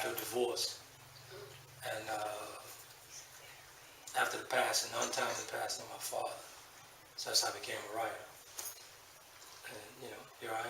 after a divorce, and after the passing, untimely passing of my father. So that's how I became a writer. And here I am.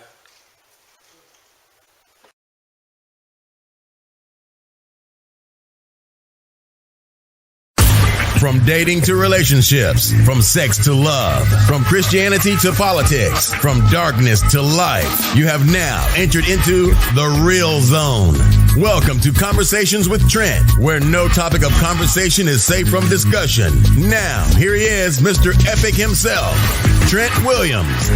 From dating to relationships, from sex to love, from Christianity to politics, from darkness to light, you have now entered into the real zone. Welcome to Conversations with Trent, where no topic of conversation is safe from discussion. Now, here he is, Mr. Epic himself, Trent Williams.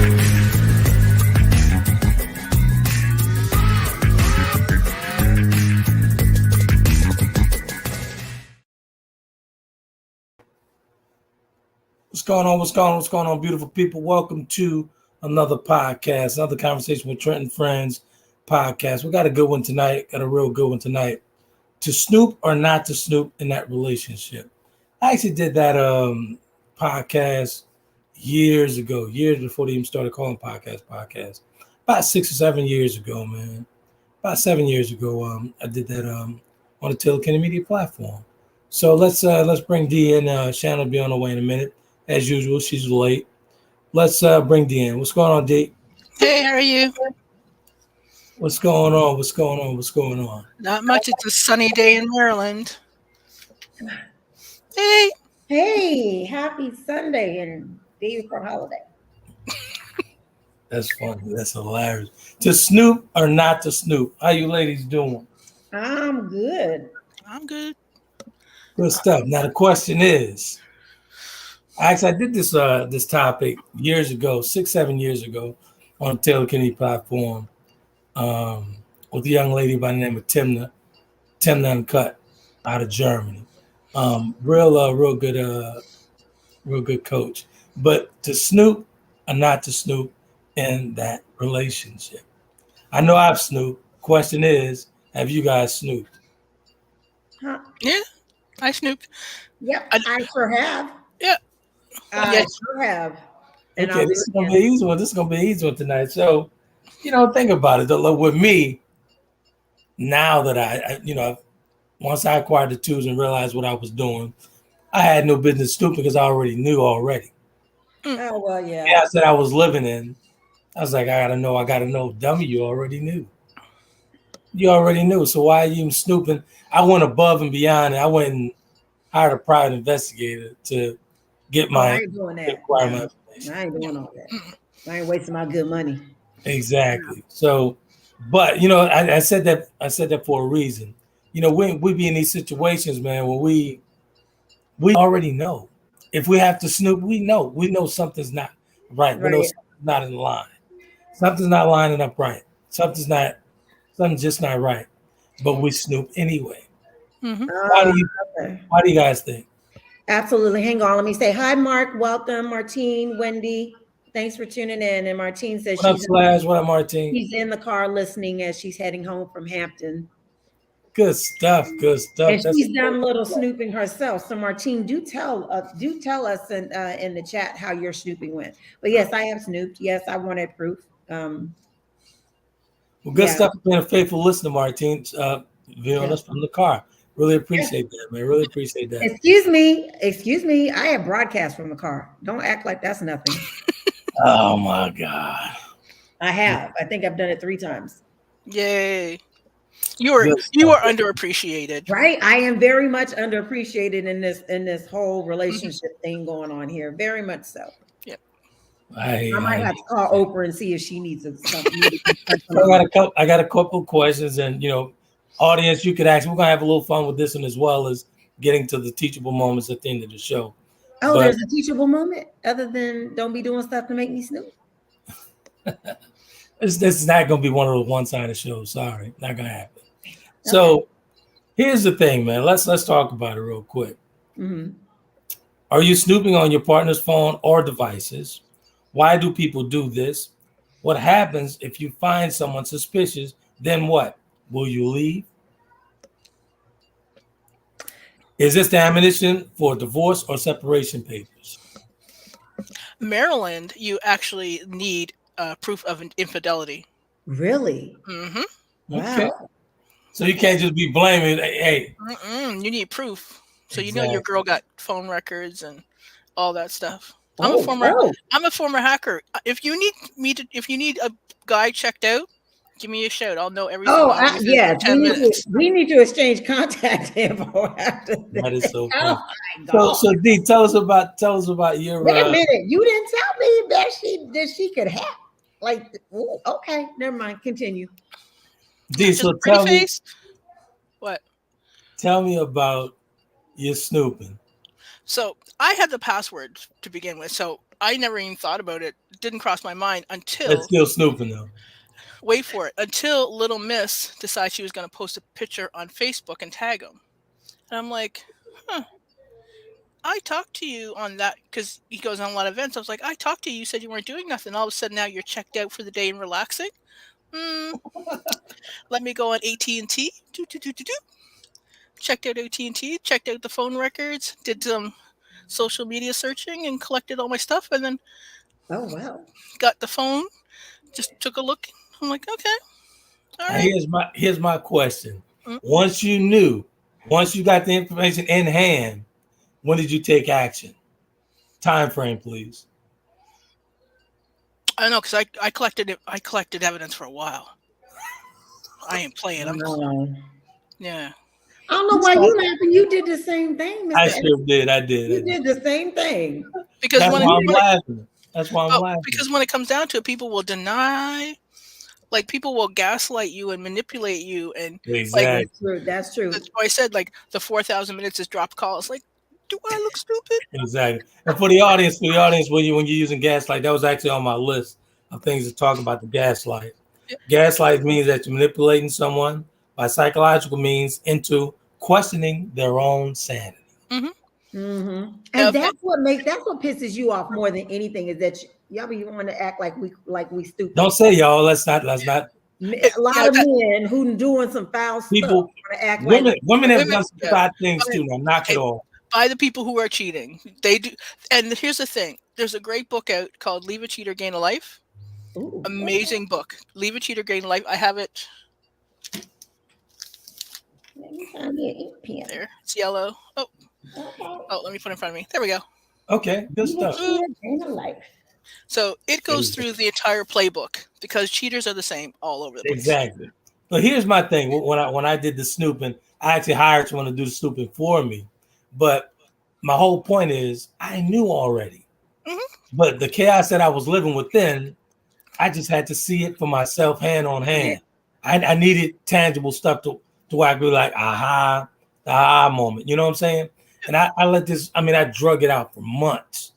What's going on? What's going on? What's going on, beautiful people? Welcome to another podcast, another Conversation with Trent and Friends podcast. We got a good one tonight. Got a real good one tonight. To snoop or not to snoop in that relationship. I actually did that podcast years ago, years before they even started calling podcasts. About 6 or 7 years ago, man. About 7 years ago, I did that on the Taylor Kenny Media platform. So let's bring Dee in. Shann will be on the way in a minute. As usual, she's late. Let's bring Dee in. What's going on, Dee? Hey, how are you? What's going on? What's going on? What's going on? Not much. It's a sunny day in Maryland. Hey. Hey, happy Sunday and day before holiday. That's funny. That's hilarious. To snoop or not to snoop? How you ladies doing? I'm good. I'm good. Good stuff. Now the question is, actually, I did this topic years ago, 6-7 years ago, on the Taylor Kenny platform, with a young lady by the name of Timna Uncut, out of Germany. Real good coach. But to snoop or not to snoop in that relationship? I know I've snooped. Question is, have you guys snooped? Huh? Yeah, I snooped. Yep, I sure have. Yeah. I sure have. And okay, this is gonna be an easy one. This is gonna be an easy one tonight. So, think about it. Though, with me, now that I once I acquired the tools and realized what I was doing, I had no business snooping because I already knew already. Oh well, yeah. Yeah, I said I was living in. I was like, I gotta know. Dummy, you already knew. You already knew. So why are you even snooping? I went above and beyond. I went and hired a private investigator to get I ain't doing that. my information. I ain't doing all that. I ain't wasting my good money. Exactly. So, but I said that for a reason. We be in these situations, man, where we already know. If we have to snoop, we know something's not right. We know something's not in line. Something's not lining up right. Something's just not right. But we snoop anyway. Mm-hmm. Why do you guys think? Absolutely. Hang on. Let me say hi, Mark. Welcome, Martine, Wendy. Thanks for tuning in. And Martine says What up, Martine? She's in the car listening as she's heading home from Hampton. Good stuff. And she's done a little snooping herself. So Martine, do tell us in the chat how your snooping went. But yes, I have snooped. Yes, I wanted proof. Well, good stuff for being a faithful listener, Martine. Viewing us from the car. Really appreciate that, man. Really appreciate that. Excuse me. I have broadcast from the car. Don't act like that's nothing. Oh my God. I have. I think I've done it 3 times. Yay. You are underappreciated. Right? I am very much underappreciated in this whole relationship thing going on here. Very much so. Yep. I might have to call Oprah and see if she needs something. I got a couple questions, and audience, you could ask. We're gonna have a little fun with this one as well as getting to the teachable moments at the end of the show. Oh, there's a teachable moment other than don't be doing stuff to make me snoop. This is not gonna be one of those one-sided shows. Sorry, not gonna happen. Okay. So here's the thing, man. Let's talk about it real quick. Mm-hmm. Are you snooping on your partner's phone or devices? Why do people do this? What happens if you find someone suspicious? Then what? Will you leave? Is this the ammunition for divorce or separation papers? Maryland, you actually need proof of an infidelity. Really? Mm-hmm. Wow. Okay. So you can't just be blaming. Hey, You need proof. So you know your exactly. girl got phone records and all that stuff. I'm a Oh, former oh, I'm a former hacker. If you need a guy checked out, give me a shout. I'll know everything oh, on you within yes. 10 minutes. We need to exchange contact info after That is this. so Oh funny. my So, God. so D, tell us about your. Wait a minute. You didn't tell me that she could hack. Like, ooh, okay, never mind. Continue. D, Just so a pretty tell me, face. What? about your snooping. So I had the password to begin with, so I never even thought about it. It didn't cross my mind That's until, still snooping though. wait for it, until Little Miss decided she was going to post a picture on Facebook and tag him. And I'm like, huh, I talked to you on that because he goes on a lot of events. I was like, I talked to you. You said you weren't doing nothing. All of a sudden now you're checked out for the day and relaxing. Hmm, let me go on AT&T. Checked out AT&T, checked out the phone records, did some social media searching and collected all my stuff and then Oh wow. got the phone, just took a look. I'm like, okay, all Now right. here's my question. Mm. Once you got the information in hand, when did you take action? Time frame, please. I know because I collected it. I collected evidence for a while. I ain't playing. Wow. Yeah. I don't know why you laughing. You did the same thing, I Mr. Ed. sure did. I did. You did the same thing. Because That's when why I'm it laughing. That's why I'm oh, laughing. because when it comes down to it, people will deny, like people will gaslight you and manipulate you, and like Exactly. That's true. That's true. that's why I said like the 4,000 minutes is dropped calls. Like, do I look stupid? Exactly. And for the audience, when you're using gaslight, that was actually on my list of things to talk about the gaslight. Yeah. Gaslight means that you're manipulating someone by psychological means into questioning their own sanity. Mm-hmm. Mm-hmm. Yeah, And that's what pisses you off more than anything is that y'all be want to act like we stupid. Don't say y'all. Let's not. it, A lot yeah, of that men who doing some foul stuff People, want to act like women have women. done some Yeah, bad things by, too. Now knock it okay, off. by the people who are cheating, they do. And here's the thing: there's a great book out called "Leave a Cheater, Gain a Life." ooh, okay. Amazing book. "Leave a Cheater, Gain a Life." I have it Let me find me an ink pen. there. It's yellow. Oh, Okay. let me put it in front of me. There we go. Okay, good You will stuff. Mm. cheat in a life. So it There goes you go. through the entire playbook because cheaters are the same all over the place. Exactly. But here's my thing. When I did the snooping, I actually hired someone to do the snooping for me. But my whole point is, I knew already. Hmm. But the chaos that I was living within, I just had to see it for myself, hand on Right. hand. I needed tangible stuff to where I could be like, aha, the aha moment. You know what I'm saying? And I let this. I mean, I drug it out for months.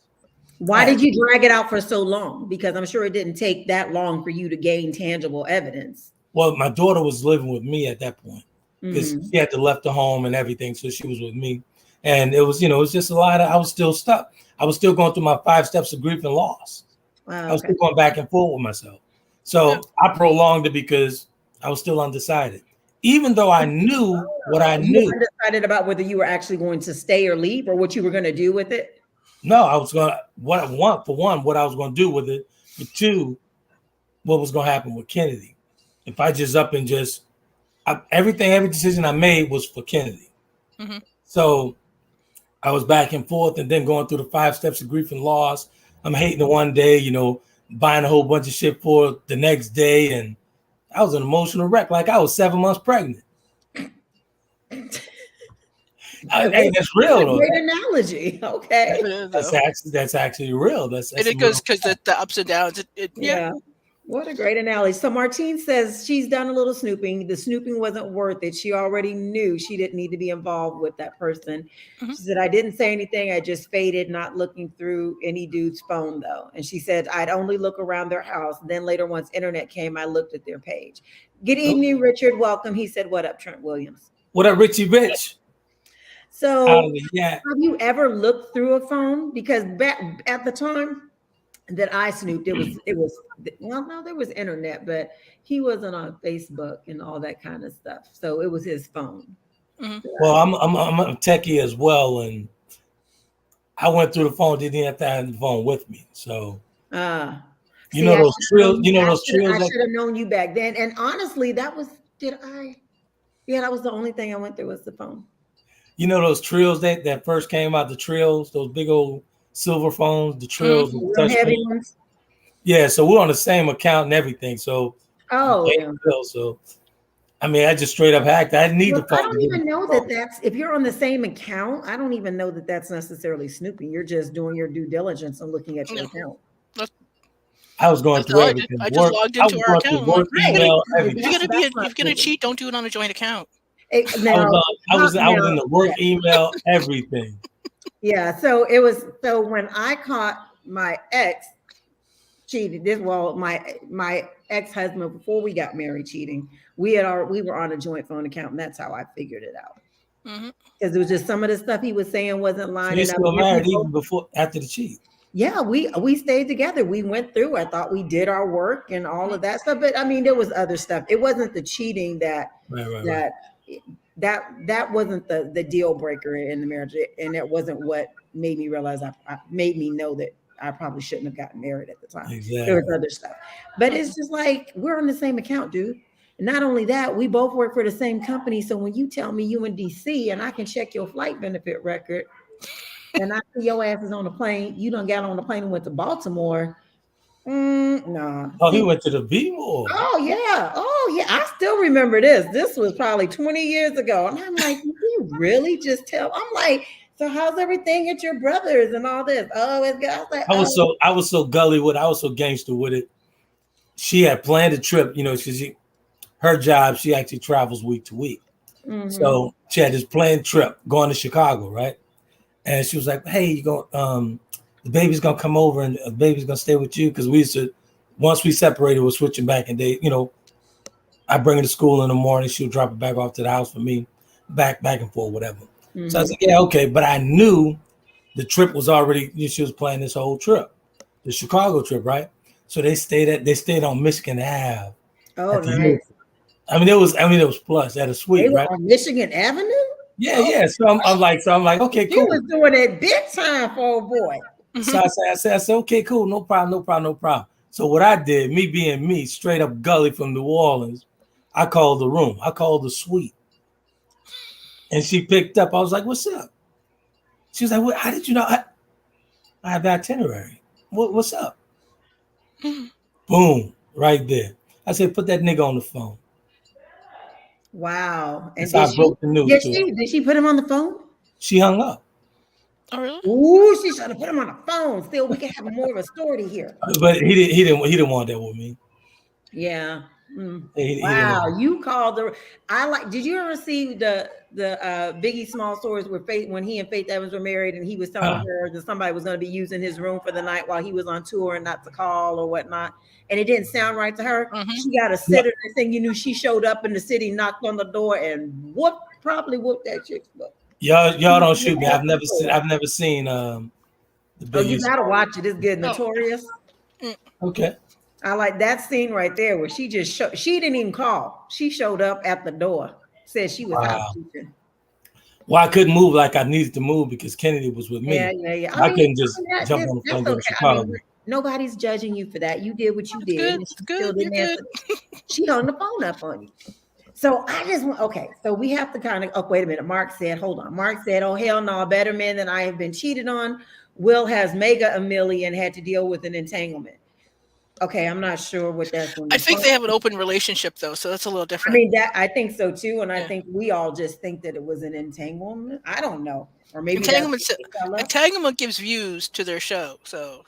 Why did you drag it out for so long? Because I'm sure it didn't take that long for you to gain tangible evidence. Well, my daughter was living with me at that point because Mm-hmm. she had to left the home and everything, so she was with me. And it was just a lot of. I was still stuck. I was still going through my 5 steps of grief and loss. I was Okay. still going back and forth with myself. Yeah. So I prolonged it because I was still undecided. Even though I knew what I You knew. were undecided about whether you were actually going to stay or leave or what you were going to do with it. No, I was gonna what I want for one, what I was gonna do with it. For two, what was gonna happen with Kennedy. If I just up and every decision I made was for Kennedy. Hmm. So I was back and forth and then going through the 5 steps of grief and loss. I'm hating it one day, buying a whole bunch of shit for the next day. And I was an emotional wreck. Like I was 7 months pregnant. Hey, that's That's real a though. great analogy. Okay. It is though. That's actually real. That's And it some goes real. because the ups and downs. Yeah. Yeah. What a great analogy. So Martine says she's done a little snooping. The snooping wasn't worth it. She already knew she didn't need to be involved with that person. Mhm. She said, I didn't say anything. I just faded, not looking through any dude's phone though. And she said, I'd only look around their house. Then later, once internet came, I looked at their page. Good evening, Richard. Welcome. He said, what up, Trent Williams? What up, Richie Rich? Out of So the yeah. have you ever looked through a phone? Because back at the time that I snooped, well, no, there was internet, but he wasn't on Facebook and all that kind of stuff. So it was his phone. Hmm. Well, I'm a techie as well, and I went through the phone. Didn't have to have the phone with me. So you See, know those trills. You know those trills I that should have known you back then. And honestly, that was did I? Yeah, that was the only thing I went through was the phone. You know those trills that first came out, the trills, those big old silver phones, the trills with Them touch heavy screen. ones. Yeah, so we're on the same account and everything. So we Oh, paid yeah. the bill. So I mean, I just straight up hacked. I didn't need the Well, I phone to don't get even the know phone. that that's if you're on the same account. I don't even know that that's necessarily snooping. You're just doing your due diligence and looking at your No, account. that's, I was going that's through all I did. everything. I just Work. logged I into was our going account. through I'm like, work, Right. email, if you're everything. gonna That's not if you're gonna snooping. cheat, don't do it on a joint account. I was Now, I was in now, the work yeah. email, everything. Yeah, so it was so when I caught my ex cheated, this well, my ex-husband before we got married cheating, we were on a joint phone account, and that's how I figured it out. Hmm. Because it was just some of the stuff he was saying wasn't So you lining up. still Then we married both, even before after the cheat? yeah, we stayed together. We went through. I thought we did our work and all of that stuff, but I mean, there was other stuff. It wasn't the cheating Right. that that wasn't the deal breaker in the marriage, and it wasn't what made me realize I made me know that I probably shouldn't have gotten married at the time. There was Exactly. other stuff, but it's just like we're on the same account, dude. And not only that, we both work for the same company. So when you tell me you in DC and I can check your flight benefit record, and I see your ass is on the plane, you done got on the plane and went to Baltimore. Nah. Oh, he See, went to the B more. oh yeah. Oh yeah. I still remember this. This was probably 20 years ago. And I'm like, you really just tell? I'm like, so how's everything at your brother's and all this? Oh, it's good. I was like, oh. I was so gully with it. I was so gangster with it. She had planned a trip, because her job, she actually travels week to week. Mhm. So she had this planned trip going to Chicago, right? And she was like, "Hey, you go, the baby's gonna come over and the baby's gonna stay with you." Because we used to, once we separated, we're switching back and I bring her to school in the morning, she'll drop it back off to the house for me, back and forth, whatever. So I Mhm. said, "Yeah, okay," but I knew the trip was already, she was planning this whole trip, the Chicago trip, right? So they stayed on Michigan Ave Oh, at the nice. Hilton. It was plush at a They suite, were right? on Michigan Avenue. Yeah, Oh, yeah. So I'm like, okay, she was cool. doing it big time for a boy. So I said, okay, cool, no problem. So what I did, me being me, straight up gully from New Orleans, I called the room. I called the suite. And she picked up. I was like, what's up? She was like, how did you know? I have the itinerary. What's up? Boom, right there. I said, put that nigga on the phone. Wow. And That's how I broke the news to her. did she put him on the phone? She hung up. Oh, really? Ooh, she should have put him on the phone. Still, we can have more of a story here. But he didn't want that with me. Yeah. He didn't Wow, want you called the. I like. Did you ever see the Biggie Small stories where Faith when he and Faith Evans were married and he was telling her that somebody was going to be using his room for the night while he was on tour and not to call or whatnot, and it didn't sound right to her. Mhm. She got a sitter. Next thing you knew, she showed up in the city, knocked on the door, and probably whooped that chick's butt. y'all don't shoot me. I've never seen the Oh, you Biggie. gotta watch it. It's good. Oh. Notorious. Okay. I like that scene right there where she just she didn't even call. She showed up at the door, said she was Wow. housekeeping. Well, I couldn't move like I needed to move because Kennedy was with me. Yeah. I couldn't just jump on the That's plane and go to okay. I mean, Chicago. nobody's judging you for that. You did what you It's did, good. and It's she still good. You're didn't good. answer. She hung the phone up on you. So I just want okay. So we have to kind of wait a minute. Mark said, hold on. Mark said, oh hell no, better men than I have been cheated on. Will has mega a million had to deal with an entanglement. Okay, I'm not sure what that's going I to be. think they have an open relationship though, so that's a little I different. mean, that I think so too, and I Yeah. think we all just think that it was an entanglement. I don't know, or maybe that's Entanglement, what they tell us. entanglement gives views to their show, so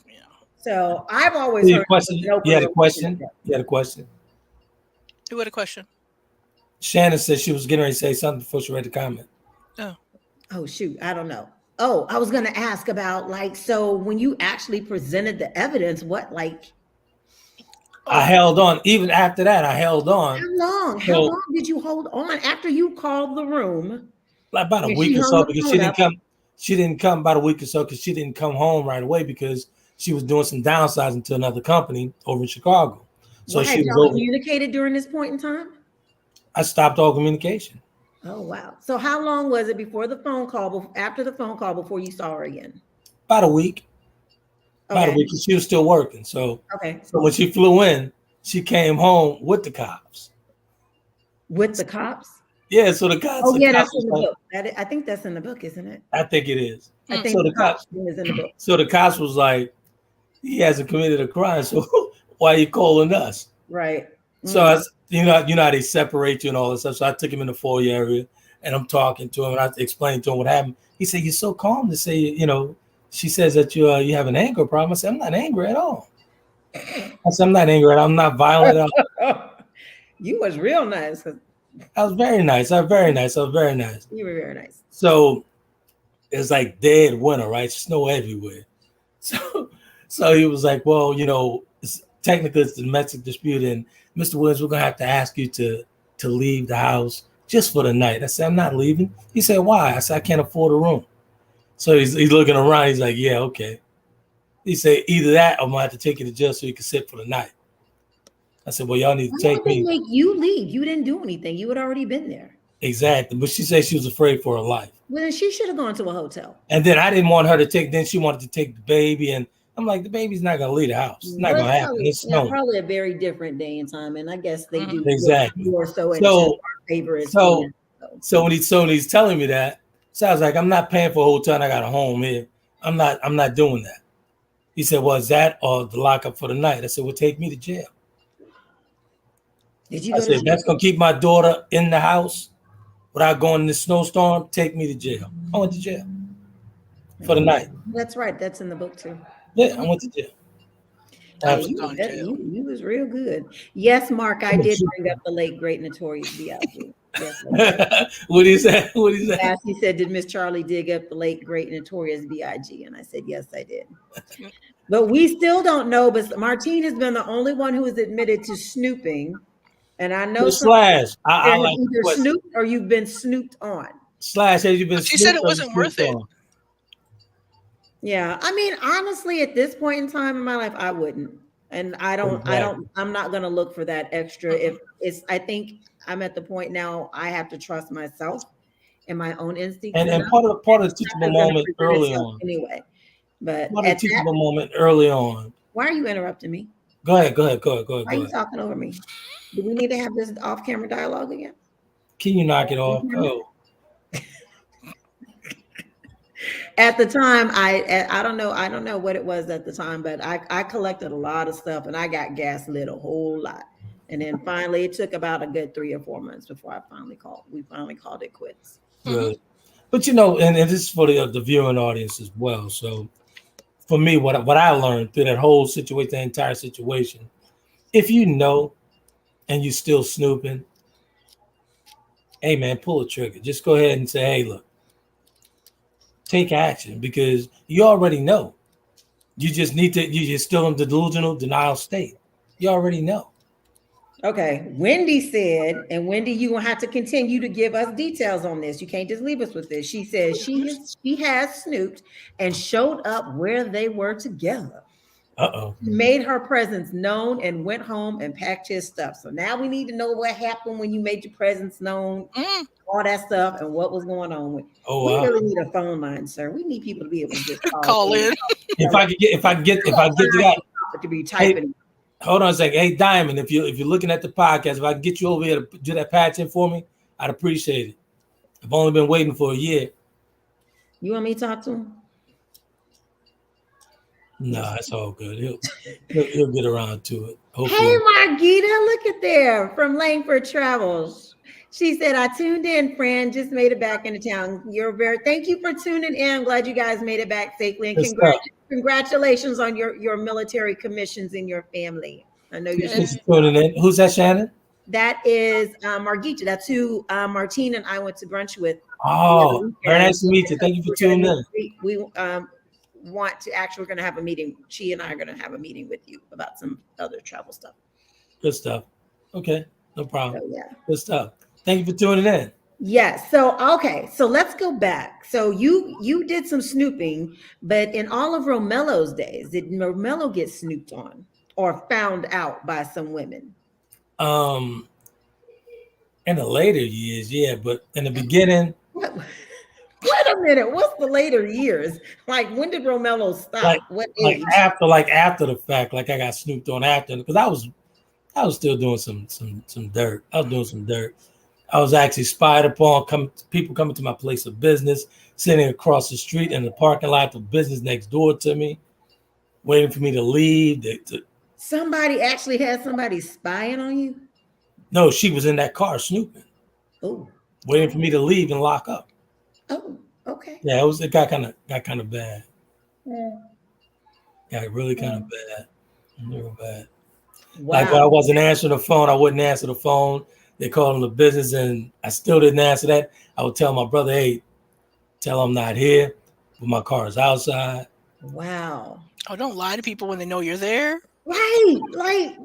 So I've always Your heard question. an open You had a question. relationship. You had a question. Who had a question? Shannon said she was getting ready to say something before she read the comment. Oh shoot, I don't know. Oh, I was going to ask about so when you actually presented the evidence, what I held on. Even after that, I held on. how long? How long did you hold on after you called the room? Like about a And week she or hung so the because phone up. She didn't come about a week or so because she didn't come home right away because she was doing some downsizing to another company over in Chicago. So Well, she had was y'all over. communicated during this point in time? I stopped all communication. Oh wow! So how long was it before the phone call? After the phone call, before you saw her again? About a week. About a Okay. week. She was still working. So when she flew in, she came home with the cops. With the cops? Yeah, so the cops. Oh The yeah, cops that's was in the like, book. I think that's in the book, isn't it? I think it is. I Mm. think So the the cops. costume is in the book. So the cops was like, he hasn't committed a crime, so why are you calling us? Right. So I, you know how they separate you and all this stuff. So I took him in the foyer area, and I'm talking to him, and I explained to him what happened. He said, "You're so calm to say, She says that you have an anger problem." I said, "I'm not angry at all." I said, "I'm not angry at all. I'm not violent at all." You was real nice. 'Cause I was very nice. I was very nice. I was very nice. you were very nice. So it's like dead winter, right? Snow everywhere. So, so he was like, "Well, technically it's a domestic dispute, and Mr. Williams, we're gonna have to ask you to leave the house just for the night." I said, "I'm not leaving." He said, "Why?" I said, "I can't afford a room." So he's looking around. He's like, "Yeah, okay." He said, "Either that, or I'm gonna have to take you to jail so you can sit for the night." I said, "Well, y'all need to Why take would they me." make you leave? You didn't do anything. You had already been there. Exactly, but she said she was afraid for her life. Well, then she should have gone to a hotel. And then I didn't want her to take. Then she wanted to take the baby, and I'm like, the baby's not gonna leave the house. It's not Well, gonna happen. It's snowing. probably a very different day and time, and I guess they do Exactly. more so into So, our favor as so, females, so. so when he's telling me that, so I was like, I'm not paying for a hotel. And I got a home here. I'm not doing that. He said, "Well, is that or the lockup for the night?" I said, "Well, take me to jail." Did you I go to said, jail? "That's gonna keep my daughter in the house without going in the snowstorm. Take me to jail." I went to jail for the night. That's right. That's in the book too. Yeah, I went to jail. Yeah, Absolutely. you was real good. Yes, Mark, I did bring up the late great notorious B.I.G. Yes, What did he say? What did he say? yes, he said, "Did Miss Charlie dig up the late great notorious B.I.G.?" And I said, "Yes, I did." But we still don't know. But Martine has been the only one who has admitted to snooping, and I know some Slash. I have like the either question. snooped or you've been snooped on. Slash, has you been? She said snooped it or wasn't snooped worth it. on? Yeah, I mean, honestly, at this point in time in my life, I wouldn't, and I'm not gonna look for that extra. If it's, I think I'm at the point now I have to trust myself and my own instincts. And enough. part of the Stuff teachable is gonna moment present early itself on. anyway. But Part of at the teachable that, moment early on. why are you interrupting me? Go ahead. Why are you talking over me? Do we need to have this off-camera dialogue again? Can you knock it off? Go. At the time, I don't know what it was at the time, but I collected a lot of stuff and I got gaslit a whole lot. And then finally, it took about a good 3 or 4 months before we finally called it quits. Good. But and this is for the viewing audience as well. So for me, what I learned through that whole situation, the entire situation, if you know and you still snooping, hey man, pull a trigger. Just go ahead and say, hey, look, take action, because you already know. You just need to, you're still in the delusional denial state. You already know. Okay, Wendy said, and Wendy, you gonna have to continue to give us details on this. You can't just leave us with this. She says she has snooped and showed up where they were together. He made her presence known and went home and packed his stuff. So now we need to know what happened when you made your presence known, all that stuff, and what was going on. We really need a phone line, sir. We need people to be able to just call in. If I get to that, to be typing. Hey, hold on a second. Hey, Diamond, if you're looking at the podcast, if I can get you over here to do that patch in for me, I'd appreciate it. I've only been waiting for a year. You want me to talk to him? No, it's all good. He'll get around to it. Hopefully. Hey, Margita, look at there from Langford Travels. She said, "I tuned in, friend. Just made it back into town. Thank you for tuning in. I'm glad you guys made it back safely. And congratulations on your military commissions in your family. I know you're tuning in. Who's that, Shannon? That is Margita. That's who Martine and I went to brunch with. Oh, very nice to meet you. Thank you for tuning in. We want to actually, we're going to have a meeting. She and I are going to have a meeting with you about some other travel stuff. Good stuff. Okay, no problem. So, yeah. Good stuff. Thank you for tuning in. Yes. So, okay. So let's go back. So you did some snooping, but in all of Romelo's days, did Romelo get snooped on or found out by some women? In the later years, yeah, but in the beginning. Wait a minute. What's the later years? Like, when did Romelo stop? What age? After the fact, like I got snooped on after, because I was still doing some dirt. I was doing some dirt. I was actually spied upon. People coming to my place of business, sitting across the street in the parking lot of business next door to me, waiting for me to leave. Somebody actually had somebody spying on you? No, she was in that car snooping, Oh, waiting for me to leave and lock up. oh, okay. Yeah, it got kind of bad. Yeah. Got really kind of bad. Real bad. Like when I Wow. wasn't answering the phone, I wouldn't answer the phone. They called on the business and I still didn't answer that. I would tell my brother, hey, tell him I'm not here, but my car is outside. Wow. Oh, don't lie to people when they know you're there. Right. Like,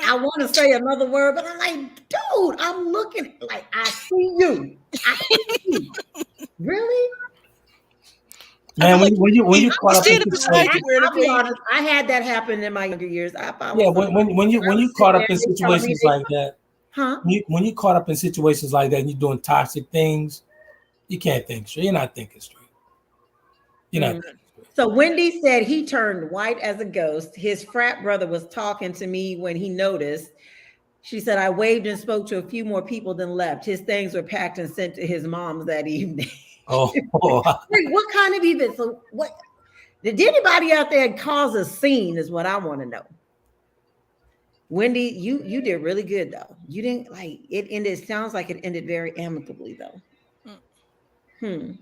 I want to say another word, but I'm like, dude, I'm looking like I see you. I see you. Really? I'd be Man, like, when hey, you you caught up in standing beside you situations, wearing a I'll be baby. honest. I had that happen in my younger years. I yeah, was somebody. I when was you sitting caught there up in and they telling me situations like that, huh? when you caught up in situations like that and you're doing toxic things, you can't think straight. You're not thinking straight. You're not Mm. thinking straight. So Wendy said he turned white as a ghost. His frat brother was talking to me when he noticed. She said, I waved and spoke to a few more people, then left. His things were packed and sent to his mom's that evening. Oh, Wait, what kind of event? So what did anybody out there cause a scene is what I want to know. Wendy, you did really good though. You didn't like it ended, sounds like it ended very amicably though. Mm. Hmm.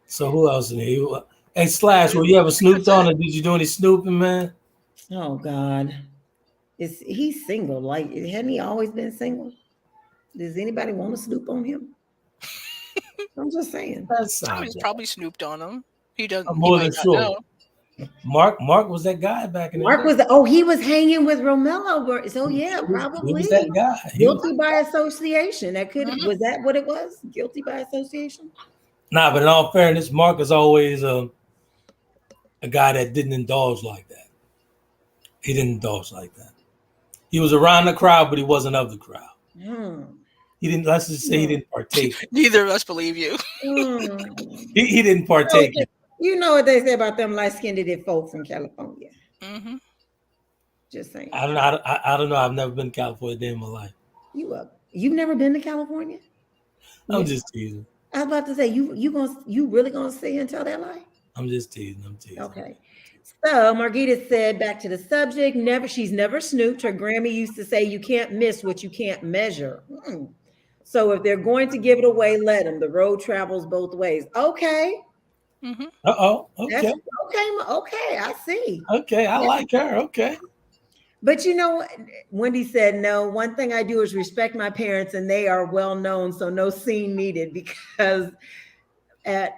so who else in here? Hey, Slash, were you ever snooped That's on it. or did you do any snooping, man? Oh God. Is he's single? Like, hadn't he always been single? Does anybody want to snoop on him? I'm just saying. That's Somebody's Sandra. probably snooped on him. He doesn't. I'm He more might than not know. sure. Mark was that guy back in the Mark day. was he was hanging with Romello. So yeah, He was that probably guy. He was guilty by association. That could Mhm. was that what it was? Guilty by association? nah, but in all fairness, Mark is always a guy that didn't indulge like that. He didn't indulge like that. He was around the crowd, but he wasn't of the crowd. Hmm. He didn't. Let's just say he Hmm. didn't partake. Neither of us believe you. Hmm. He didn't partake. You know what they say about them light-skinned folks in California. Hmm. Just saying. I don't know. I don't know. I've never been to California a day in my life. You've never been to California? I'm Yeah. just teasing. I was about to say you really gonna stay and tell that lie? I'm just teasing. I'm teasing. Okay. So Margita said, back to the subject, she's never snooped. Her Grammy used to say, you can't miss what you can't measure. Hmm. So if they're going to give it away, let them. The road travels both ways. Okay. Hmm. That's Okay. okay. Okay. I see. Okay. I Yeah. like her. Okay. But you know, Wendy said, no, one thing I do is respect my parents and they are well known. So no scene needed because at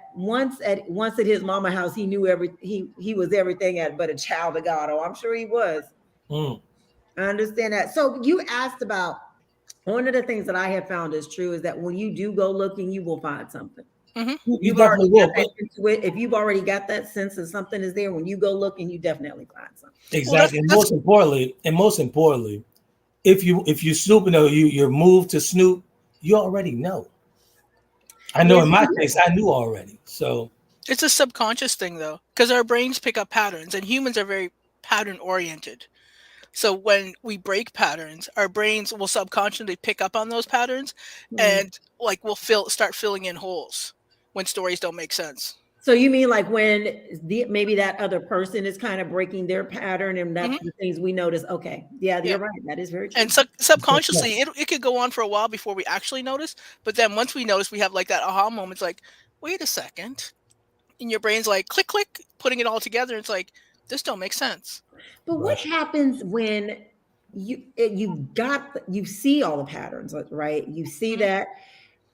his mama house, he knew he was everything at but a child of God. Oh, I'm sure he was. Mm. I understand that. So you asked about one of the things that I have found is true is that when you do go looking, you will find something. Hmm. You You've already definitely got will. that But intuit. If you've already got that sense of something is there, when you go looking, you definitely find something. Well, exactly. And most importantly, if you snooping or you're moved to snoop, you already know. I know Yes, in my case, I knew already. So it's a subconscious thing though, because our brains pick up patterns, and humans are very pattern oriented. So when we break patterns, our brains will subconsciously pick up on those patterns, Mhm. and like we'll start filling in holes when stories don't make sense. So you mean like when maybe that other person is kind of breaking their pattern, and that's Hmm. the things we notice. Okay, yeah, Yeah. you're right. That is very And true. subconsciously, it could go on for a while before we actually notice. But then once we notice, we have like that aha moment. It's like, wait a second. And your brain's like, click, click, putting it all together. It's like, this don't make sense. But what right. happens when you see all the patterns, like, right? You see Mhm. that.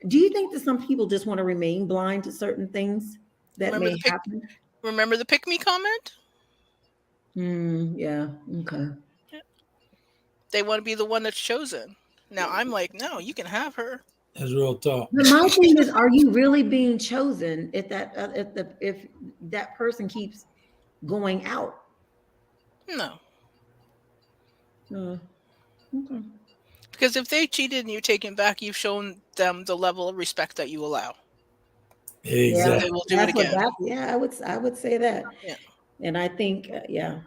Do you think that some people just want to remain blind to certain things that Remember may the pick, happen? remember the pick me comment? Yeah. Okay. Yeah. They want to be the one that's chosen. Now I'm like, no, you can have her. That's real talk. But my thing is, are you really being chosen if that person keeps going out? No. Uh, okay. Because if they cheated and you take him back, you've shown them the level of respect that you allow. So Yeah, they Exactly. will do it that's what again. that. Yeah, I would say that, Yeah. and I think yeah.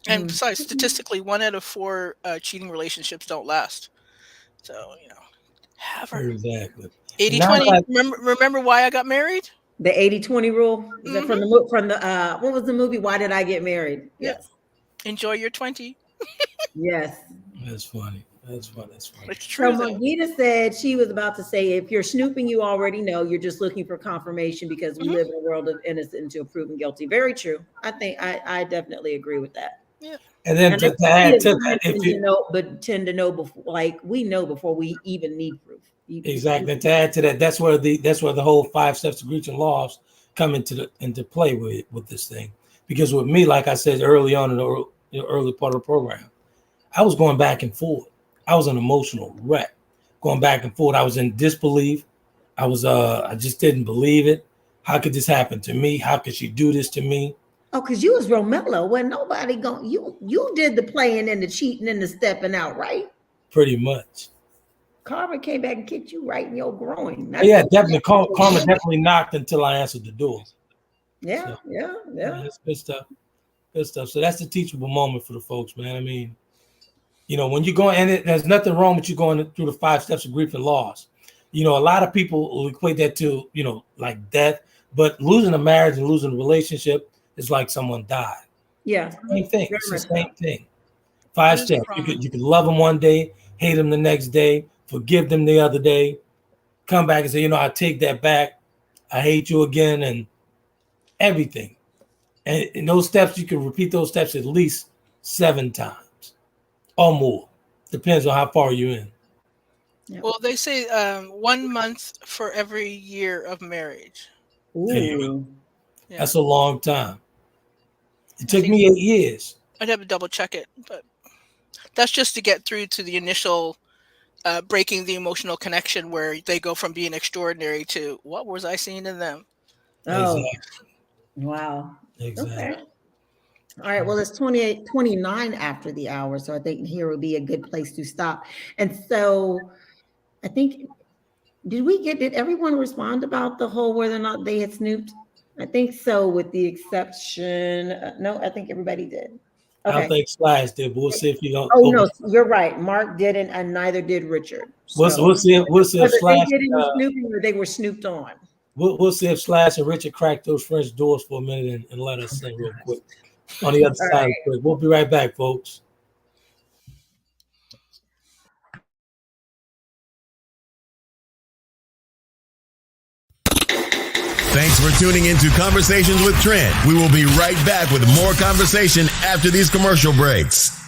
And Hmm. besides, statistically, 1 out of 4 cheating relationships don't last. So, Have her. Exactly. 80-20. Now, Remember why I got married? The 80-20 rule? Is that Mm-hmm. from the what was the movie? Why Did I Get Married? Yeah. Yes. Enjoy your 20. Yes. that's funny. That's funny. That's funny. It's So true though. Margita said she was about to say, if you're snooping, you already know. You're just looking for confirmation because we Mhm. live in a world of innocent until proven guilty. Very true. I think I definitely agree with that. Yeah. And then And I to think we add as to women that, if tend you to know, but tend to know before, like we know before we even need proof. exactly, and to add to that, that's where the whole 5 steps to breaching laws come into play with this thing. Because with me, like I said early on in the early part of the program, I was going back and forth. I was an emotional wreck, going back and forth. I was in disbelief. I just didn't believe it. How could this happen to me? How could she do this to me? Oh, because you was Romello. When nobody going, you did the playing and the cheating and the stepping out, right? Pretty much. Karma came back and kicked you right in your groin. But Not yeah, your definitely. Karma definitely knocked until I answered the door. yeah, So yeah, yeah, yeah. that's good stuff. Good stuff. So that's the teachable moment for the folks, man. I mean, when you go, and there's nothing wrong with you going through the 5 steps of grief and loss. A lot of people will equate that to, like death, but losing a marriage and losing a relationship is like someone died. Yeah, Same thing. very It's the much so. same thing. 5 It is steps. trauma. You could love them one day, hate them the next day, forgive them the other day, come back and say, I take that back. I hate you again, and everything. And in those steps, you can repeat those steps at least 7 times or more. Depends on how far you're in. Yep. Well, they say 1 month for every year of marriage. There you go. Ooh. Yeah. That's a long time. It I took think me 8 years. I'd have to double check it, but that's just to get through to the initial breaking the emotional connection where they go from being extraordinary to what was I seeing in them? Oh, Exactly. wow. Exactly. Okay. All right. Well, it's 28:29 after the hour. So I think here would be a good place to stop. And so I think, did everyone respond about the whole whether or not they had snooped? I think so, with the exception. No, I think everybody did. I don't Okay. think Slash did, but we'll see if he don't Oh, open. no, you're right. Mark didn't, and neither did Richard. We'll So see if whether they Slash did any snooping or they were snooped on. we'll see if Slash and Richard crack those French doors for a minute and let us sing real quick on the other All side of the break. We'll be right back, folks. Thanks for tuning into Conversations with Trent. We will be right back with more conversation after these commercial breaks.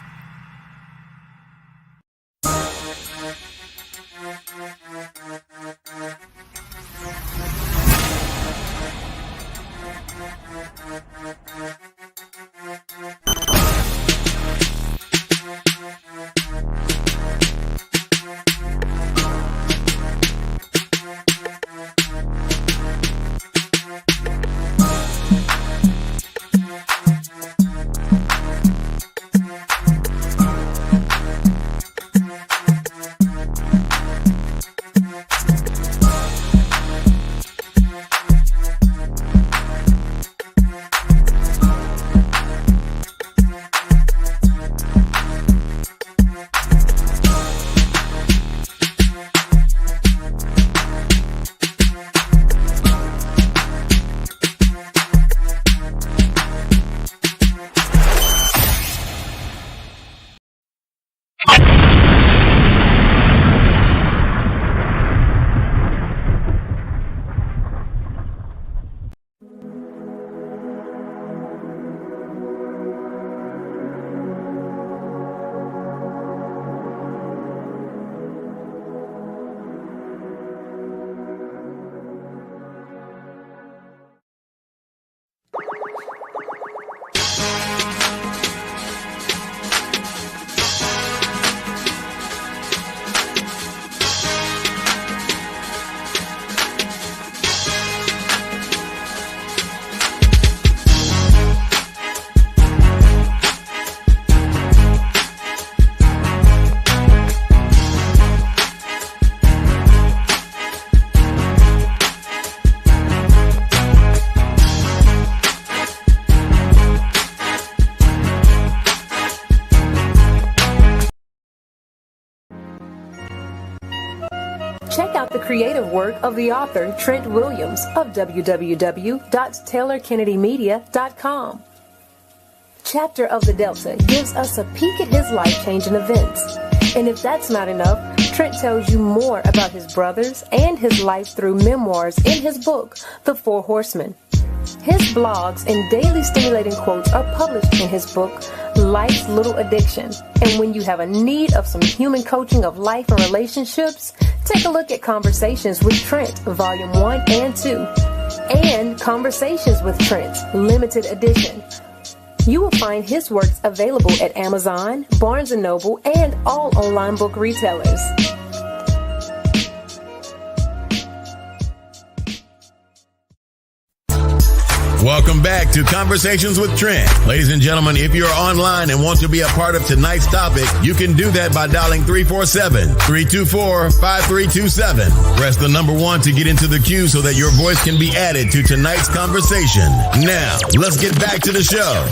work of the author Trent Williams of www.taylorkennedymedia.com. Chapter of the Delta gives us a peek at his life-changing events. And if that's not enough, Trent tells you more about his brothers and his life through memoirs in his book, The Four Horsemen. His blogs and daily stimulating quotes are published in his book, Life's Little Addiction. And when you have a need of some human coaching of life and relationships, take a look at Conversations with Trent, Volume 1 and 2, and Conversations with Trent, Limited Edition. You will find his works available at Amazon, Barnes & Noble, and all online book retailers. Welcome back to Conversations with Trent. Ladies and gentlemen, if you're online and want to be a part of tonight's topic, you can do that by dialing 347-324-5327. Press the number 1 to get into the queue so that your voice can be added to tonight's conversation. Now, let's get back to the show.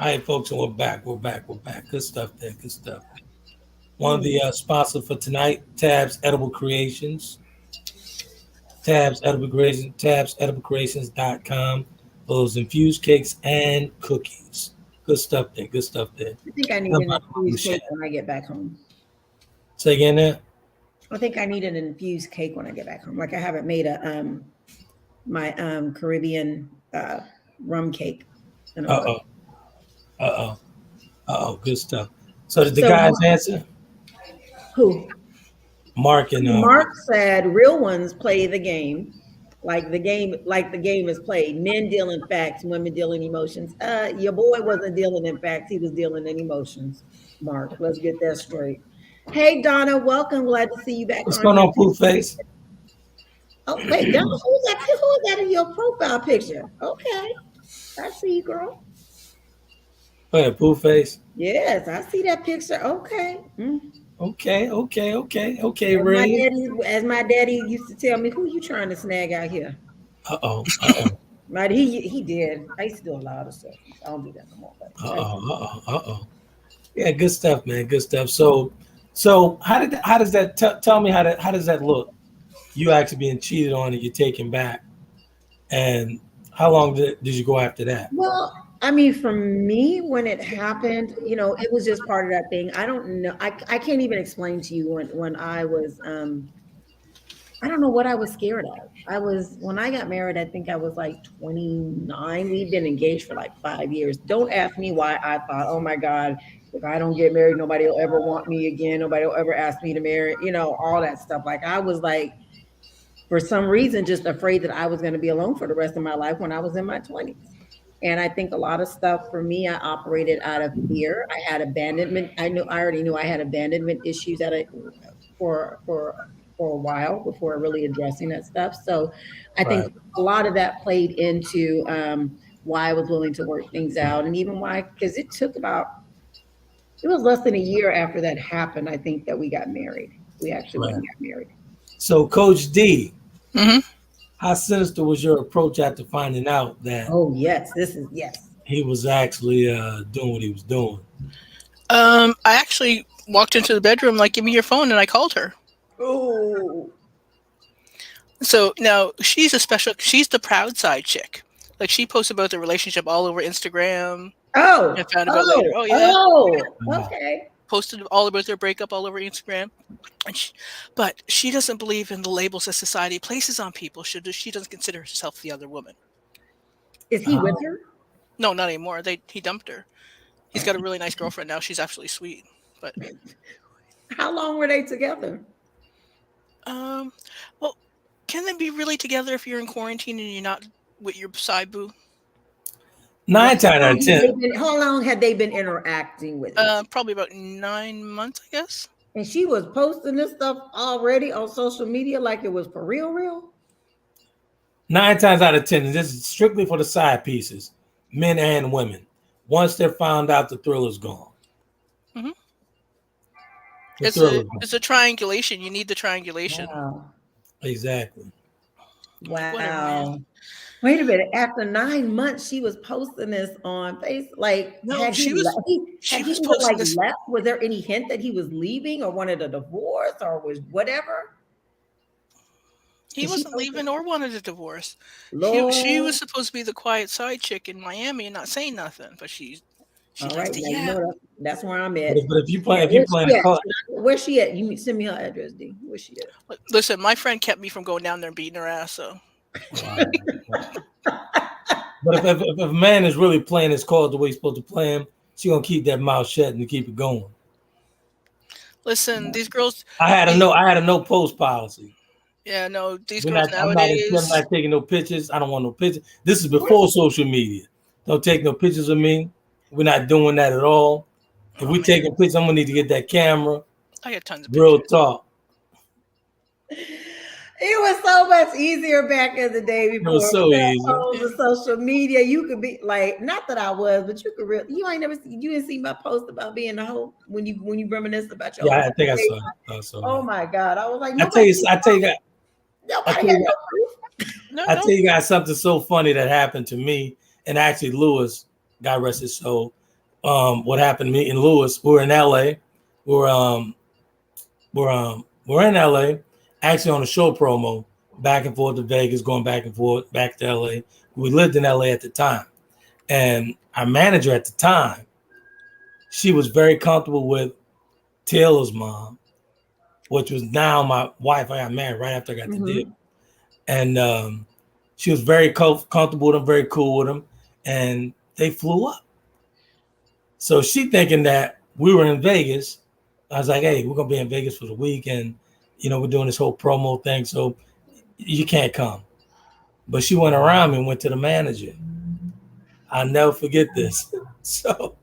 All right, folks, and we're back. Good stuff there. Good stuff. One of the sponsors for tonight, Tabs Edible Creations. Tabs Edible Creations, tabsediblecreations.com for those infused cakes and cookies. Good stuff there. I think I need an infused cake when I get back home. Say again there? I think I need an infused cake when I get back home. Like I haven't made my Caribbean rum cake. Good stuff. So did the guys answer? Who? Mark and Mark said real ones play the game, like the game is played. Men deal in facts, women deal in emotions. Your boy wasn't dealing in facts, he was dealing in emotions. Mark, let's get that straight. Hey Donna, welcome. Glad to see you back. What's going on, Pooh Face? Oh wait, Donna, who's that in your profile picture? Okay, I see you, girl. Go ahead, Pooh Face. Yes, I see that picture. Okay. Okay, Ray. As my daddy used to tell me, who you trying to snag out here? Right, he did. I used to do a lot of stuff. I don't do that no more. Yeah, good stuff, man. Good stuff. So how does that tell me how does that look? You actually being cheated on and you're taken back, and how long did you go after that? Well, I mean, for me, when it happened, it was just part of that thing. I don't know. I can't even explain to you when I was, I don't know what I was scared of. When I got married, I think I was like 29. We've been engaged for like 5 years. Don't ask me why I thought, oh my God, if I don't get married, nobody will ever want me again. Nobody will ever ask me to marry, all that stuff. Like I was like, for some reason, just afraid that I was going to be alone for the rest of my life when I was in my 20s. And I think a lot of stuff for me, I operated out of fear. I had abandonment. I already knew I had abandonment issues for a while before really addressing that stuff. So I think a lot of that played into why I was willing to work things out, and even why, because it was less than a year after that happened, I think, that we got married. We actually got married. So Coach D, how sinister was your approach after finding out that? Oh yes, he was actually doing what he was doing. I actually walked into the bedroom like, give me your phone, and I called her. Oh. So now she's the proud side chick. Like she posts about the relationship all over Instagram. Oh. I found out later. Oh yeah. Oh. Okay. Posted all about their breakup all over Instagram. But she doesn't believe in the labels that society places on people. She doesn't consider herself the other woman. Is he with her? No, not anymore. He dumped her. He's got a really nice girlfriend now. She's absolutely sweet. But how long were they together? Well, can they be really together if you're in quarantine and you're not with your side boo? 9 times out of 10. How long had they been interacting with you? Probably about 9 months, I guess. And she was posting this stuff already on social media like it was for real? 9 times out of 10, and this is strictly for the side pieces, men and women. Once they're found out, the thrill is gone. Mm-hmm. It's a triangulation. You need the triangulation. Wow. Exactly. Whatever, man. Wow. Wait a minute. After 9 months, she was posting this on Facebook. Like, No, had he she was had he even posting like this. left? Was there any hint that he was leaving or wanted a divorce or was whatever? He And she wasn't posted, leaving or wanted a divorce. She was Lord. supposed to be the quiet side chick in Miami and not saying nothing, but she All likes right, to now you know yap. that's where I'm But at. if you Yeah, plan if you where's plan she to at? call, Where's she at? You send me her address, D. Where's she at? Listen, my friend kept me from going down there and beating her ass. So wow. But if a man is really playing his cards the way he's supposed to play him, she gonna keep that mouth shut and keep it going. listen, these girls, I had these, a no post policy. yeah, no, these We're girls not. I'm nowadays. not taking no pictures. I don't want no pictures. This is before social media. Don't take no pictures of me. We're not doing that at all. If Oh we man, taking pictures, I'm gonna need to get that camera. I got tons of Real pictures. talk. It was so much easier back in the day It was before so cell easy. phones and social media. You could be like, not that I was, but you could really. You ain't never. You didn't see my post about being a hoe when you reminisce about your Yeah, old. I think I saw it. I saw Oh that. my God! I was like, I tell nobody. you, I tell you, I Nobody tell got you, no proof. No, I no, tell you guys something so funny that happened to me, and actually Lewis, God rest his soul. What happened to me in Lewis? We're in LA. We're in LA, actually on a show promo, back and forth to Vegas, going back and forth, back to LA. We lived in LA at the time. And our manager at the time, she was very comfortable with Taylor's mom, which was now my wife. I got married right after I got the deal. And she was very comfortable with him, very cool with him. And they flew up. So she thinking that we were in Vegas. I was like, hey, we're going to be in Vegas for the week. And, we're doing this whole promo thing. So you can't come. But she went around me and went to the manager. I'll never forget this. So,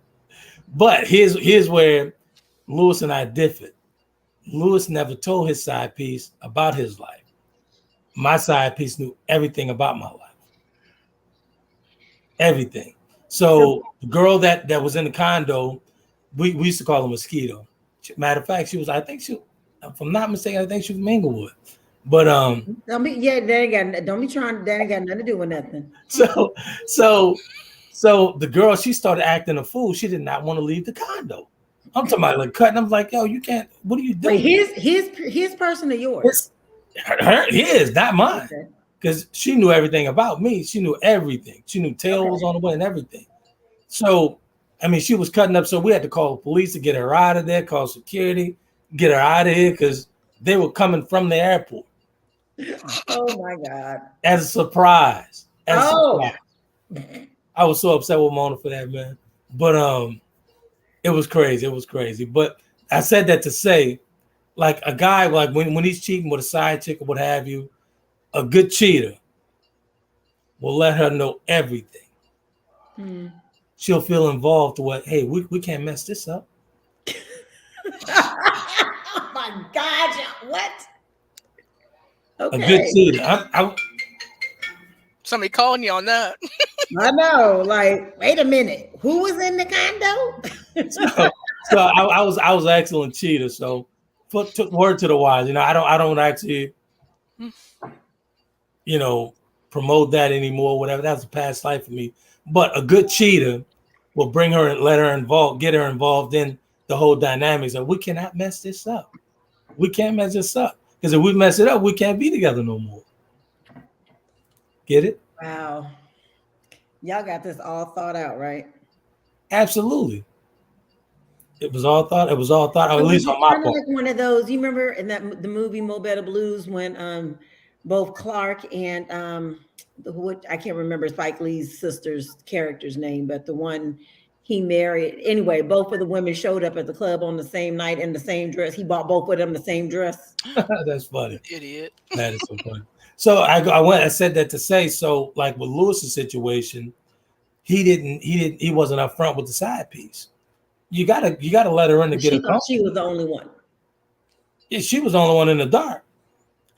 but here's where Lewis and I differed. Lewis never told his side piece about his life. My side piece knew everything about my life. Everything. So the girl that was in the condo, we used to call her Mosquito. Matter of fact, if I'm not mistaken, I think she was from Inglewood. But Don't be don't be trying. That ain't got nothing to do with nothing. So the girl, she started acting a fool. She did not want to leave the condo. I'm talking about like cutting. I'm like, yo, you can't. What are you doing? Wait, his person or yours? His, not mine. Okay. Because she knew everything about me. She knew everything. She knew Tail was on the way and everything. So, I mean, she was cutting up. So we had to call the police to get her out of there, call security, get her out of here because they were coming from the airport. Oh my God. As a surprise. Oh. I was so upset with Mona for that, man. But it was crazy. It was crazy. But I said that to say, like a guy, like when he's cheating with a side chick or what have you, a good cheater will let her know everything. She'll feel involved to what, hey, we can't mess this up. Oh my God, what? Okay. A good cheater. somebody calling you on that. I know. Like, wait a minute. Who was in the condo? so I was an excellent cheater. So took word to the wise. I don't actually, promote that anymore. Whatever. That's a past life for me. But a good cheater will bring her and get her involved in the whole dynamics of we cannot mess this up. We can't mess this up because if we mess it up, we can't be together no more. Get it? Wow. Y'all got this all thought out, right? Absolutely. It was all thought. It was all thought. Or at least on my part. Like one of those. You remember in the movie Mo Better Blues when both Clark and I can't remember Spike Lee's sister's character's name, but the one he married. Anyway, both of the women showed up at the club on the same night in the same dress. He bought both of them the same dress. That's funny. Idiot. That is so funny. So I said that to say, so like with Lewis's situation, he wasn't up front with the side piece. You gotta let her in to get her comfortable. She was the only one. Yeah, she was the only one in the dark.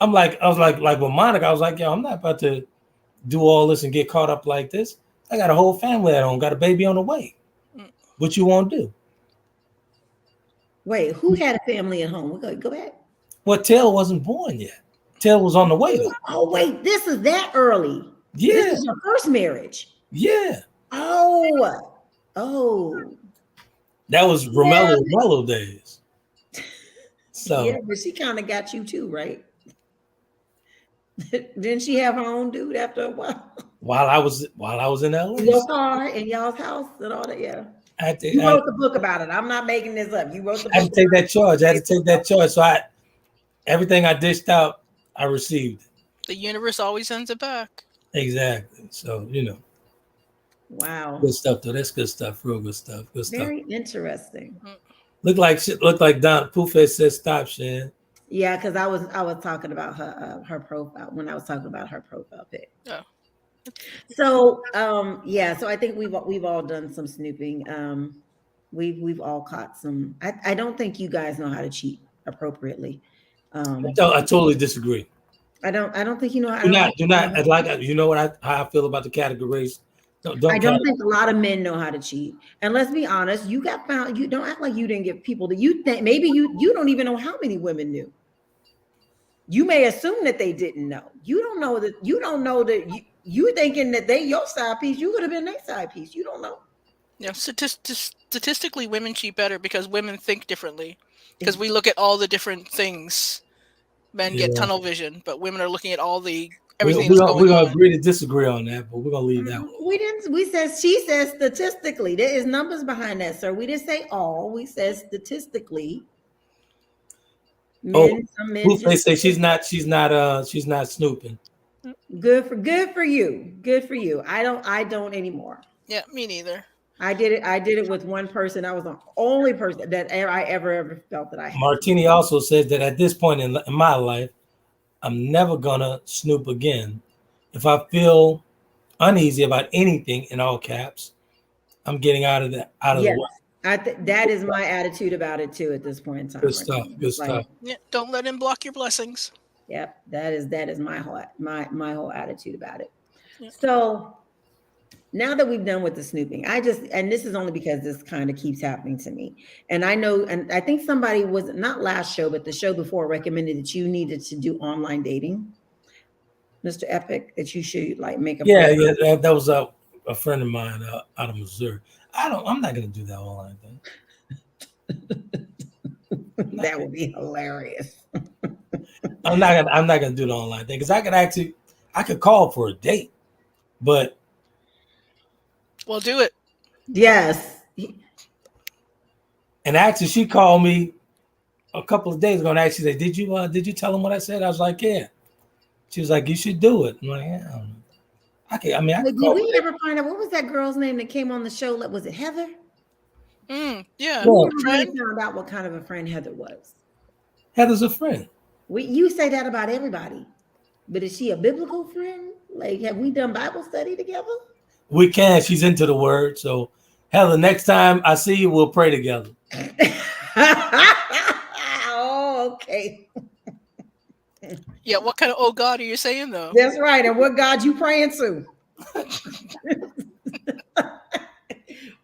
I was like with Monica, I was like, yo, I'm not about to do all this and get caught up like this. I got a whole family at home, got a baby on the way. What you won't do? Wait, who had a family at home? Go back. Well, Taylor wasn't born yet. Taylor was on the way though. Oh wait, this is that early. Yeah. This is your first marriage. Yeah. Oh. That was Romello days. So yeah, but she kind of got you too, right? Didn't she have her own dude after a while? While I was in LA. Your car in y'all's house and all that, yeah. You wrote the book about it. I'm not making this up. You wrote the book. I had to take that charge. So everything I dished out, I received. The universe always sends it back. Exactly. So, Wow. Good stuff though. That's good stuff. Real good stuff. Good stuff. Very interesting. Look like Don Poofhead said stop, Shan. Yeah, because I was talking about her profile when I was talking about her profile pic. Oh. So so I think we've all done some snooping. We've all caught some. I don't think you guys know how to cheat appropriately. I totally disagree. I don't think you know how. Do not like. You know what how I feel about the categories. I don't think a lot of men know how to cheat. And let's be honest, you got found. You don't act like you didn't get people that you think maybe you don't even know how many women knew. You may assume that they didn't know. You don't know that. You don't know that you thinking that they your side piece. You could have been their side piece. You don't know. Yeah, statistically, women cheat better because women think differently. Because we look at all the different things. Men get tunnel vision, but women are looking at all the everything that's going on. We're gonna agree to disagree on that, but we're gonna leave that one. We didn't. We said she says statistically. There is numbers behind that, sir. We didn't say all. We said statistically. Some men they say she's not snooping. Good for you. Good for you. I don't anymore. Yeah, me neither. I did it with one person. I was the only person that I ever felt that I had. Martini also said that at this point in my life, I'm never gonna snoop again. If I feel uneasy about anything, in all caps, I'm getting out of the way. That is my attitude about it too at this point in time. Good stuff. Good stuff. Yeah, don't let him block your blessings. Yep, that is my whole attitude about it. Yep. So now that we've done with the snooping, and this is only because this kind of keeps happening to me. And I know, and I think somebody was not last show, but the show before recommended that you needed to do online dating, Mr. Epic, that you should make a that was a friend of mine out of Missouri. I'm not gonna do that online thing. That would be hilarious. I'm not gonna do the online thing because I could call for a date, but well, do it. Yes. And actually, she called me a couple of days ago and actually said, "Did you tell him what I said?" I was like, "Yeah." She was like, "You should do it." I'm like, "Yeah, I don't know." Did we ever find out what was that girl's name that came on the show? Was it Heather? Yeah. We really found out what kind of a friend Heather was. Heather's a friend. You say that about everybody, but is she a biblical friend? Have we done Bible study together? We can. She's into the word. So, Heather, next time I see you, we'll pray together. Oh, okay. Yeah, what kind of oh God are you saying though? That's right. And what God you praying to?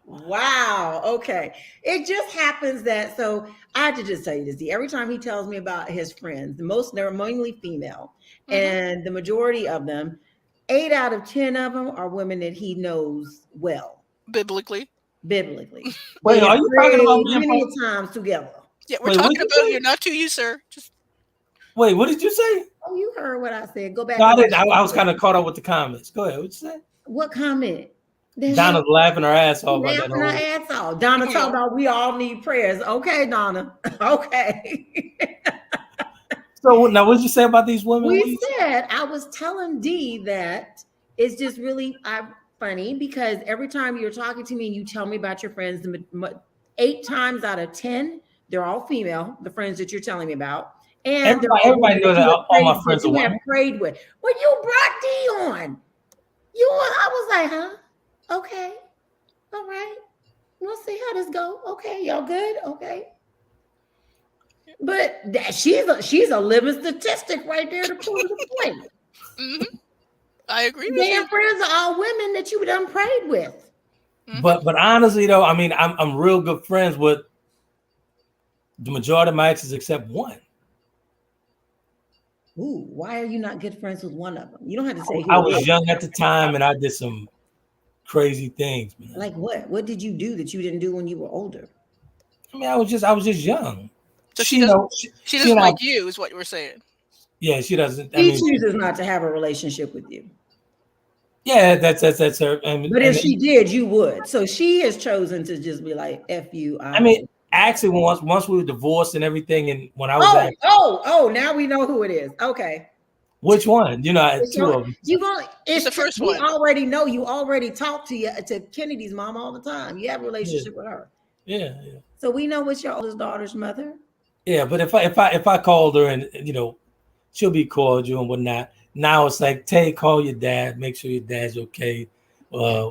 Wow. Okay. It just happens that, so I have to just tell you this. Every time he tells me about his friends, they're mainly female, and the majority of them, 8 out of 10 of them are women that he knows well. Biblically. Wait, are you talking about many times together? Yeah, we're talking about you, not to you, sir. Wait, what did you say? Oh, you heard what I said. Go back. No, I didn't. I was kind of caught up with the comments. Go ahead. What you say? What comment? Donna's laughing her ass off. Donna talking about we all need prayers. Okay, Donna. Okay. So now, what did you say about these women? I was telling Dee that it's just really funny because every time you're talking to me and you tell me about your friends, 8 times out of 10, they're all female, the friends that you're telling me about. And everybody knows that all my friends are women. Prayed with. When you brought Dee on, I was like, huh? Okay. All right. We'll see how this go. Okay. Y'all good? Okay. But she's a living statistic right there to prove the point. Mm-hmm. I agree with you. Their friends are all women that you done prayed with. Mm-hmm. But honestly though, I mean, I'm real good friends with the majority of my exes except one. Ooh, why are you not good friends with one of them? You don't have to say I who it was is. young at the time, and I did some crazy things, man. Like what? What did you do that you didn't do when you were older? I mean, I was just young. So She, you know, she she doesn't and I, like you, is what you were saying. yeah, she doesn't. I She mean, chooses not to have a relationship with you. yeah, that's her. But if she did, you would. So she has chosen to just be like, F you. I mean, actually, once we were divorced and everything, and when I was now we know who it is. Okay. which one? You know, I had two of them. You going? It's the first we one. already know. You already talk to Kennedy's mom all the time. You have a relationship with her. Yeah. So we know it's your oldest daughter's mother. Yeah, but if I called her and she'll be cordial and whatnot. Now it's like, Tay, call your dad, make sure your dad's okay.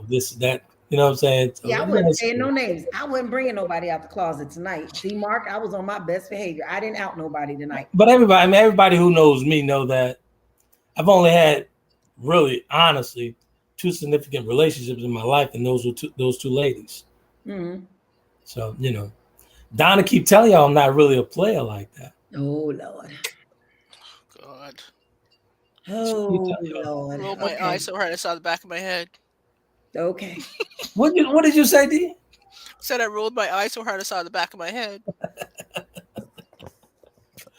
This that, you know what I'm saying? So, Yeah, I wasn't saying no names. I wasn't bringing nobody out the closet tonight. See, Mark, I was on my best behavior. I didn't out nobody tonight. But everybody who knows me know that I've only had really, honestly, 2 significant relationships in my life, and those were those two ladies. Mm-hmm. So Donna keep telling y'all I'm not really a player like that. Oh Lord. God. Oh Lord. Rolled my eyes so hard I saw the back of my head. Okay. What did you say, D? Said I rolled my eyes so hard I saw the back of my head.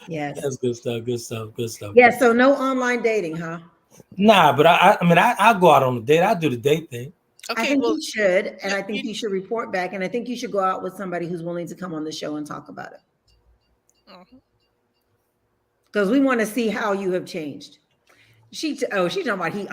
Yes. That's good stuff. Good stuff. Yeah. So no online dating, huh? Nah, but I go out on a date. I do the date thing. Okay, I think you should, and I think you should report back, and I think you should go out with somebody who's willing to come on the show and talk about it. Because we want to see how you have changed. She's talking about he's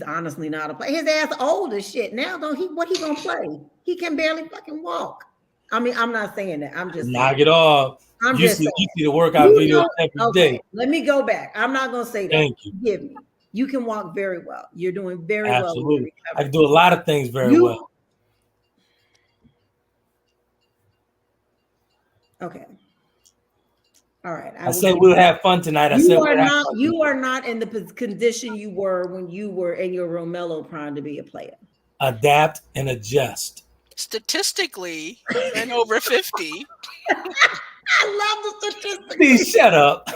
honestly not a player. His ass old as shit. Now what he gonna play? He can barely fucking walk. I mean, I'm not saying that. I'm just knock it off. You see the workout video every day. Let me go back. I'm not gonna say that. Thank you. Forgive me. You can walk very well. You're doing very Absolutely. well. I can do a lot of things very well. Okay. All right. I said we'll have fun tonight. You are not in the condition you were when you were in your Romello prime to be a player. Adapt and adjust. Statistically, and over 50. I love the statistics. D, shut up.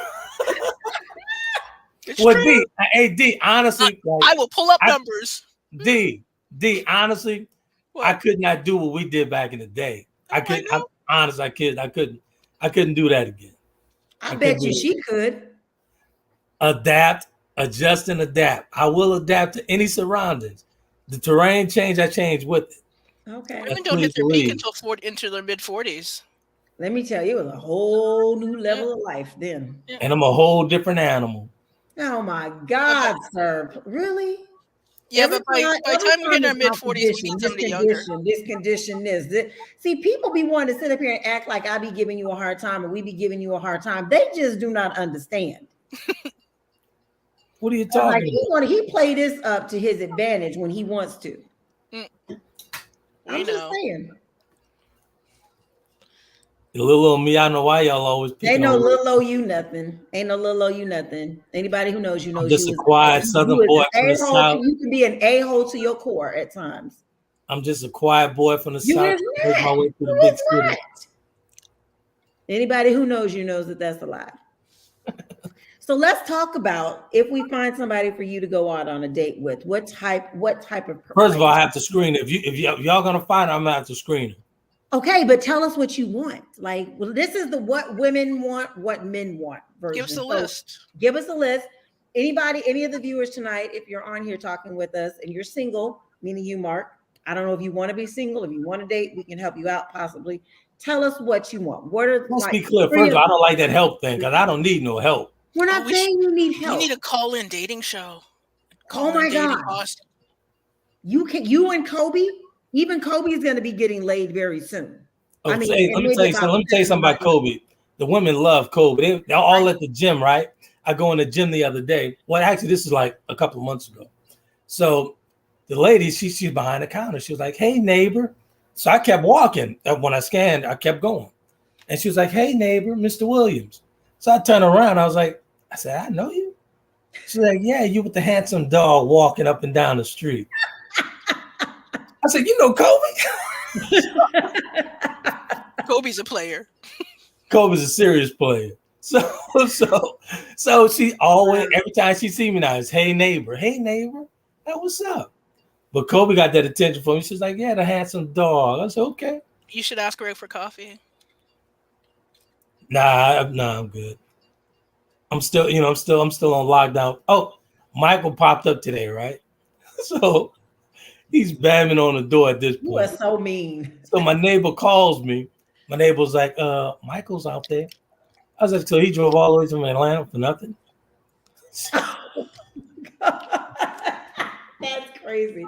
D, honestly, I will pull up numbers. D, honestly, what? I could not do what we did back in the day. I couldn't do that again. I bet you she could. Adapt, adjust, and adapt. I will adapt to any surroundings. The terrain change, I change with it. Okay. Women don't hit their peak until into their mid-40s. Let me tell you, it was a whole new level of life then. Yeah. And I'm a whole different animal. Oh my God, sir. Really? Yeah, but by the time we get in our mid-40s, we need somebody younger. This condition. See, people be wanting to sit up here and act like I be giving you a hard time and we be giving you a hard time. They just do not understand. What are you talking about? He play this up to his advantage when he wants to. I'm just saying. The little old me, I know why y'all always pick. Ain't no little old you nothing. Anybody who knows you knows. I'm just a quiet Southern boy from the South. You can be an a-hole to your core at times. I'm just a quiet boy from the South. Make my way through the big city. Anybody who knows you knows that that's a lie. So let's talk about if we find somebody for you to go out on a date with. What type of? First of all, I have to screen it. If y'all gonna find her, I'm gonna have to screen her. Okay, but tell us what you want. Like, well, this is the what women want, what men want version. Give us a list. Give us a list. Any of the viewers tonight, if you're on here talking with us and you're single, meaning you, Mark, I don't know if you want to be single, if you want to date, we can help you out possibly. Tell us what you want. Let's be clear. First of all, I don't like that help thing because I don't need no help. We're not saying you need help. We need a call-in dating show. Oh my God. You and Kobe. Even Kobe is going to be getting laid very soon. Let me tell you something about Kobe. The women love Kobe. They're all at the gym, right? I go in the gym the other day. Well, actually, this is like a couple of months ago. So the lady, she's behind the counter. She was like, "Hey, neighbor." So I kept walking. When I scanned, I kept going. And she was like, "Hey, neighbor, Mr. Williams." So I turned around. I said, "I know you." She's like, "Yeah, you with the handsome dog walking up and down the street." I said, "You know Kobe?" Kobe's a player. Kobe's a serious player. So she always, every time she see me now, it's hey neighbor, hey what's up? But Kobe got that attention for me. She's like, yeah, the handsome dog. I said, okay. You should ask her out for coffee. Nah, I'm good. I'm still on lockdown. Oh, Michael popped up today, right? So he's banging on the door at this You are point. so mean. So my neighbor calls me. My neighbor's like, Michael's out there. I was like, so he drove all the way from Atlanta for nothing? That's crazy.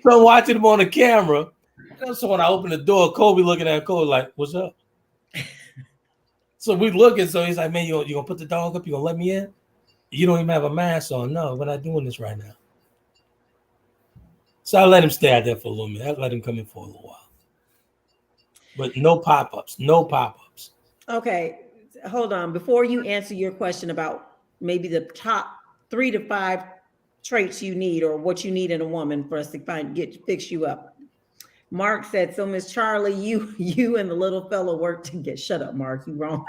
So I'm watching him on the camera. And so when I open the door, Kobe looking at Kobe like, what's up? So we looking, so he's like, man, you gonna put the dog up? You gonna let me in? You don't even have a mask on. No, we're not doing this right now. So I let him stay out there for a little minute. I let him come in for a little while. But no pop-ups, no pop-ups. Okay, hold on. Before you answer your question about maybe the top 3 to 5 traits you need or what you need in a woman for us to fix you up. Mark said, so Miss Charlie, you and the little fellow work to get, shut up, Mark, you wrong.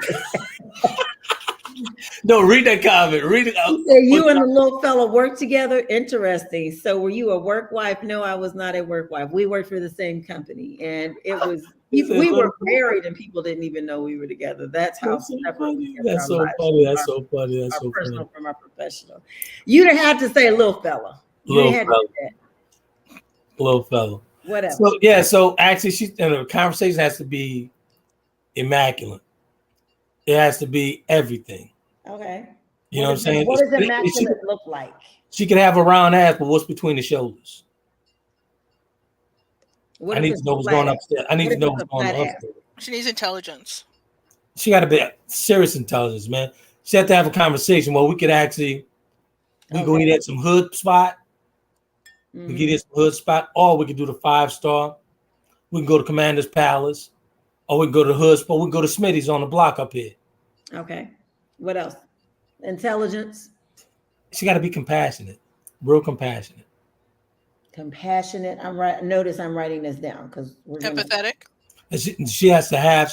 No, read that comment. Read it out. He said, you and the little fellow work together. Interesting. So were you a work wife? No, I was not a work wife. We worked for the same company, and it was we were married, and people didn't even know we were together. That's how separate we kept That's our so lives. funny. That's so funny. That's our so personal funny. from our professional. You'd have had to say little fella. Little fella. Little fella. What else? So yeah, so actually, the conversation has to be immaculate. It has to be everything. Okay. You know what I'm saying? What does immaculate look like? She could have a round ass, but what's between the shoulders? I need to know what's going upstairs. I need to know what's going upstairs. She needs intelligence. She got to be serious intelligence, man. She had to have a conversation where we could actually, we go eat at some hood spot. We get it some hood spot, or we could do the 5-star. We can go to Commander's Palace, or we can go to the hood spot. We can go to Smitty's on the block up here. Okay. What else? Intelligence. She got to be compassionate, real compassionate. Compassionate. Notice I'm writing this down because we're empathetic. And she has to have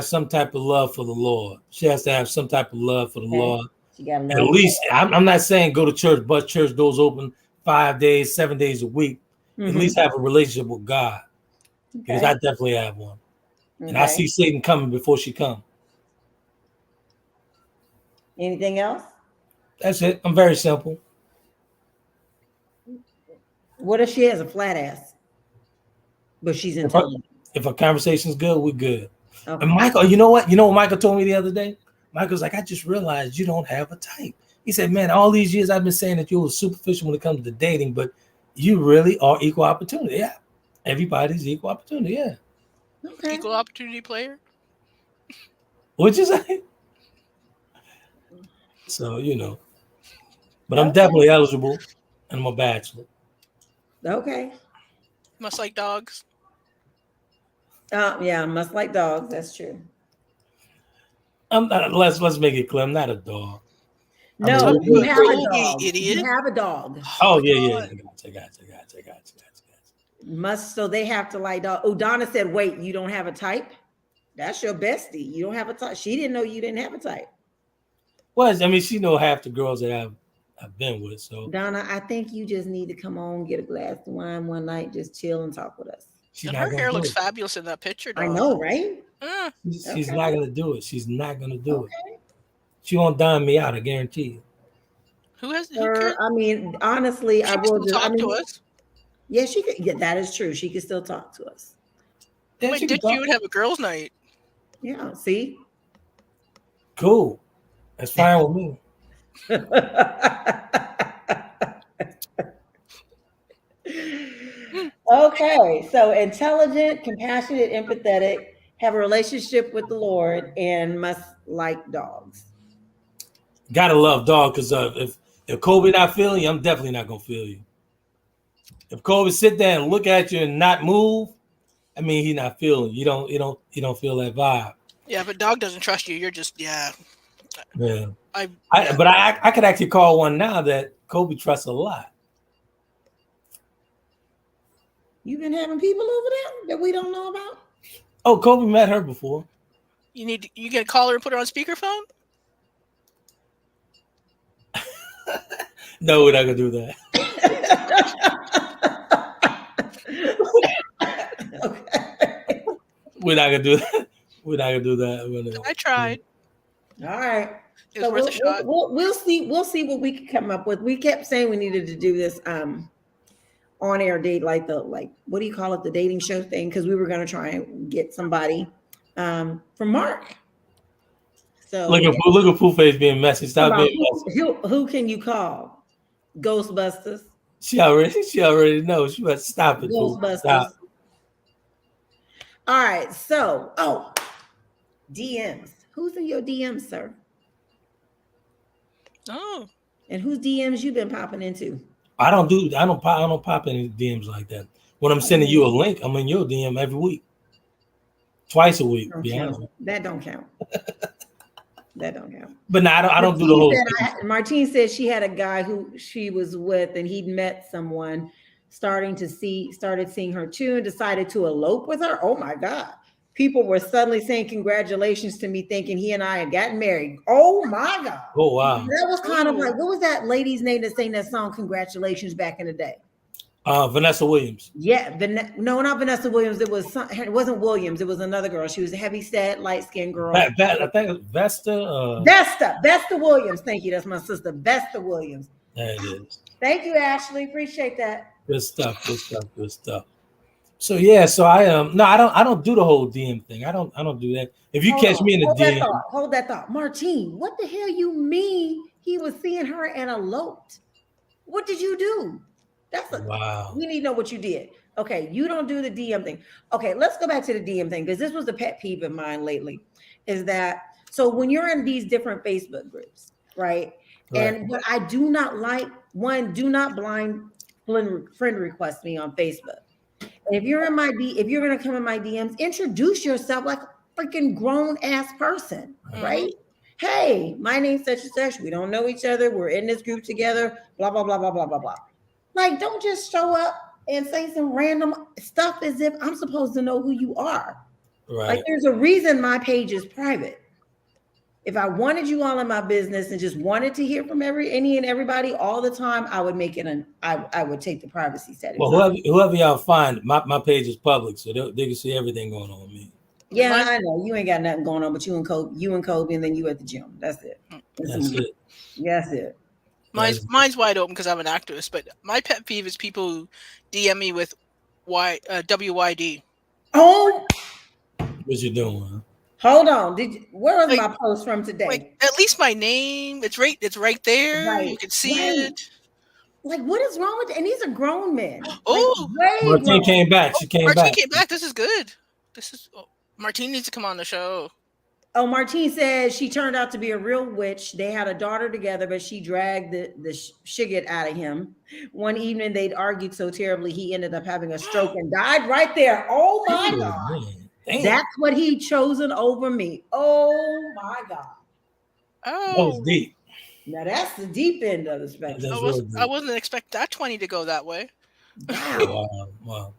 some type of love for the Lord. She has to have some type of love for the Lord. She got at least. I'm not saying go to church, but church doors open 5 days, 7 days a week. At least have a relationship with God, because I definitely have one, and I see Satan coming before she comes. Anything else? That's it. I'm very simple. What if she has a flat ass, but she's intelligent? If a conversation's good, we're good. Okay. And Michael, you know what Michael told me the other day? Michael's like, I just realized you don't have a type. He said, man, all these years I've been saying that you were superficial when it comes to dating, but you really are equal opportunity. Yeah. Everybody's equal opportunity. Yeah. Okay. Equal opportunity player. What'd you say? So, but I'm definitely eligible, and I'm a bachelor. Okay. Must like dogs. Yeah, must like dogs. That's true. I'm not. Let's make it clear. I'm not a dog. No, you have a dog. Idiot. You have a dog. Oh yeah. I got you. Must, so they have to like dog. Oh, Donna said, wait, you don't have a type? That's your bestie. You don't have a type. She didn't know you didn't have a type. Well, I mean, she know half the girls that I've been with. So Donna, I think you just need to come on, get a glass of wine one night, just chill and talk with us. And her hair looks fabulous in that picture, dog. I know, right? She's not gonna do it. She's not gonna do it. She won't dime me out, I guarantee you. Who I mean, honestly, she will just talk to us. Yeah, she could. Yeah, that is true. She could still talk to us. Yeah, wait, did you have a girls' night? Yeah, see? Cool. That's fine with me. Okay, so intelligent, compassionate, empathetic, have a relationship with the Lord, and must like dogs. Gotta love dog, because if Kobe not feeling you, I'm definitely not gonna feel you. If Kobe sit there and look at you and not move, I mean he's not feeling you. You don't feel that vibe. Yeah, but dog doesn't trust you. You're just Yeah. But I could actually call one now that Kobe trusts a lot. You've been having people over there that we don't know about? Oh, Kobe met her before. You get a caller and put her on speakerphone? No, we're not gonna do that. Okay. We're not gonna do that. We're not gonna do that. I tried. All right. It was So worth a shot. we'll see what we can come up with. We kept saying we needed to do this on air date, like what do you call it, the dating show thing, because we were going to try and get somebody from Mark. So look at Pooh Face being messy. Stop being messy. Who can you call? Ghostbusters. She already knows. She must stop it. Ghostbusters. Stop. All right. So DMs. Who's in your DMs, sir? Oh. And whose DMs you been popping into? I don't pop any DMs like that. When I'm sending you a link, I'm in your DM every week. Twice a week. That don't count. That don't count. But no, I don't do the whole thing. Martine said she had a guy who she was with and he'd met someone, started seeing her too and decided to elope with her. Oh my God. People were suddenly saying congratulations to me, thinking he and I had gotten married. Oh my God. Oh wow. That was kind of like, what was that lady's name that sang that song, Congratulations, back in the day? Vanessa Williams. Yeah, no, not Vanessa Williams. It wasn't Williams. It was another girl. She was a heavy set, light-skinned girl. I think it was Vesta. Vesta Williams. Thank you. That's my sister, Vesta Williams. There it is. Thank you, Ashley. Appreciate that. Good stuff. So yeah, so I I don't do the whole DM thing. I don't do that. If you catch me in the DM, hold that thought, Martine. What the hell you mean? He was seeing her and eloped. What did you do? Wow. We need to know what you did. Okay, you don't do the DM thing. Okay, let's go back to the DM thing because this was a pet peeve of mine lately. Is that so? When you're in these different Facebook groups, right? And what I do not like, one, do not blind friend request me on Facebook. And if you're gonna come in my DMs, introduce yourself like a freaking grown ass person, right? Hey, my name's such and such. We don't know each other. We're in this group together. Blah blah blah blah blah blah blah. Like, don't just show up and say some random stuff as if I'm supposed to know who you are. Right. Like, there's a reason my page is private. If I wanted you all in my business and just wanted to hear from any and everybody all the time, I would make it I would take the privacy settings. Well, whoever y'all find, my page is public, so they can see everything going on with me. Yeah, I know you ain't got nothing going on, but you and Kobe, and then you at the gym. That's it. That's it. Mine's wide open because I'm an activist, but my pet peeve is people who DM me with WYD. Oh, what you doing? Huh? Hold on. Where was my post from today? Like, at least my name. It's right there. Right. You can see it. Like, what is wrong with it? And these are grown men. Oh, Martine came back. She came back. Martine came back. This is good. Martine needs to come on the show. Oh, Martine says she turned out to be a real witch. They had a daughter together, but she dragged the shit out of him. One evening, they'd argued so terribly, he ended up having a stroke and died right there. Oh, my God. Damn. That's what he chosen over me. Oh, my God. Oh. That was deep. Now, that's the deep end of the spectrum. I wasn't expecting that 20 to go that way. Wow.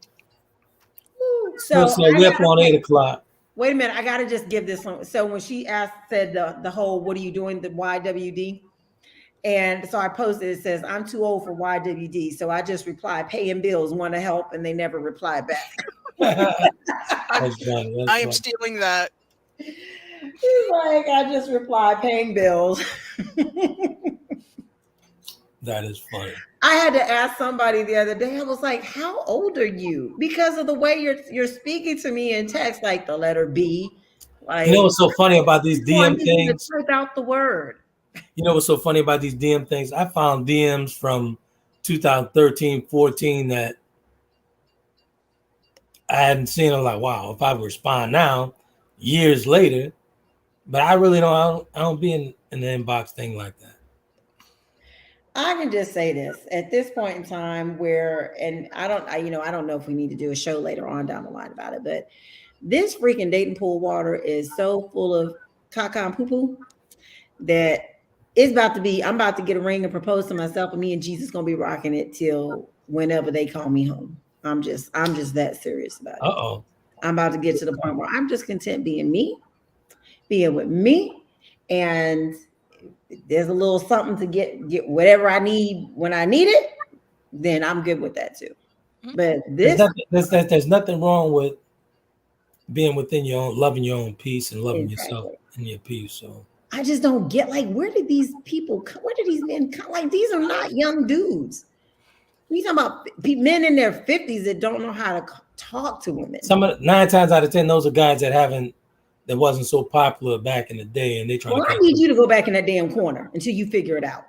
So we're up on 8 o'clock. Wait a minute, I gotta just give this one. So when she said the whole, what are you doing, the YWD? And so I posted, it says, I'm too old for YWD. So I just replied, paying bills, want to help, and they never replied back. I am stealing that. He's like, I just replied, paying bills. That is funny. I had to ask somebody the other day. I was like, how old are you? Because of the way you're speaking to me in text, like the letter B. Like, you know what's so funny about these DM things? Type out the word. You know what's so funny about these DM things? I found DMs from 2013, 14 that I hadn't seen. I'm like, wow, if I respond now, years later, but I really don't. I don't be in the inbox thing like that. I can just say this at this point in time I don't know if we need to do a show later on down the line about it, but this freaking dating pool water is so full of caca and poo-poo that I'm about to get a ring and propose to myself, and me and Jesus gonna be rocking it till whenever they call me home. I'm just that serious about it. Uh-oh. I'm about to get to the point where I'm just content being me. being with me, and there's a little something to get whatever I need when I need it, then I'm good with that too. But there's nothing wrong with being within your own, loving your own peace and loving yourself exactly. and your peace. So I just don't get, like, where did these people come? Where did these men come? Like, these are not young dudes. We talking about men in their 50s that don't know how to talk to women. 9 times out of 10, those are guys that wasn't so popular back in the day, and they trying Well, to. I need you to go back in that damn corner until you figure it out.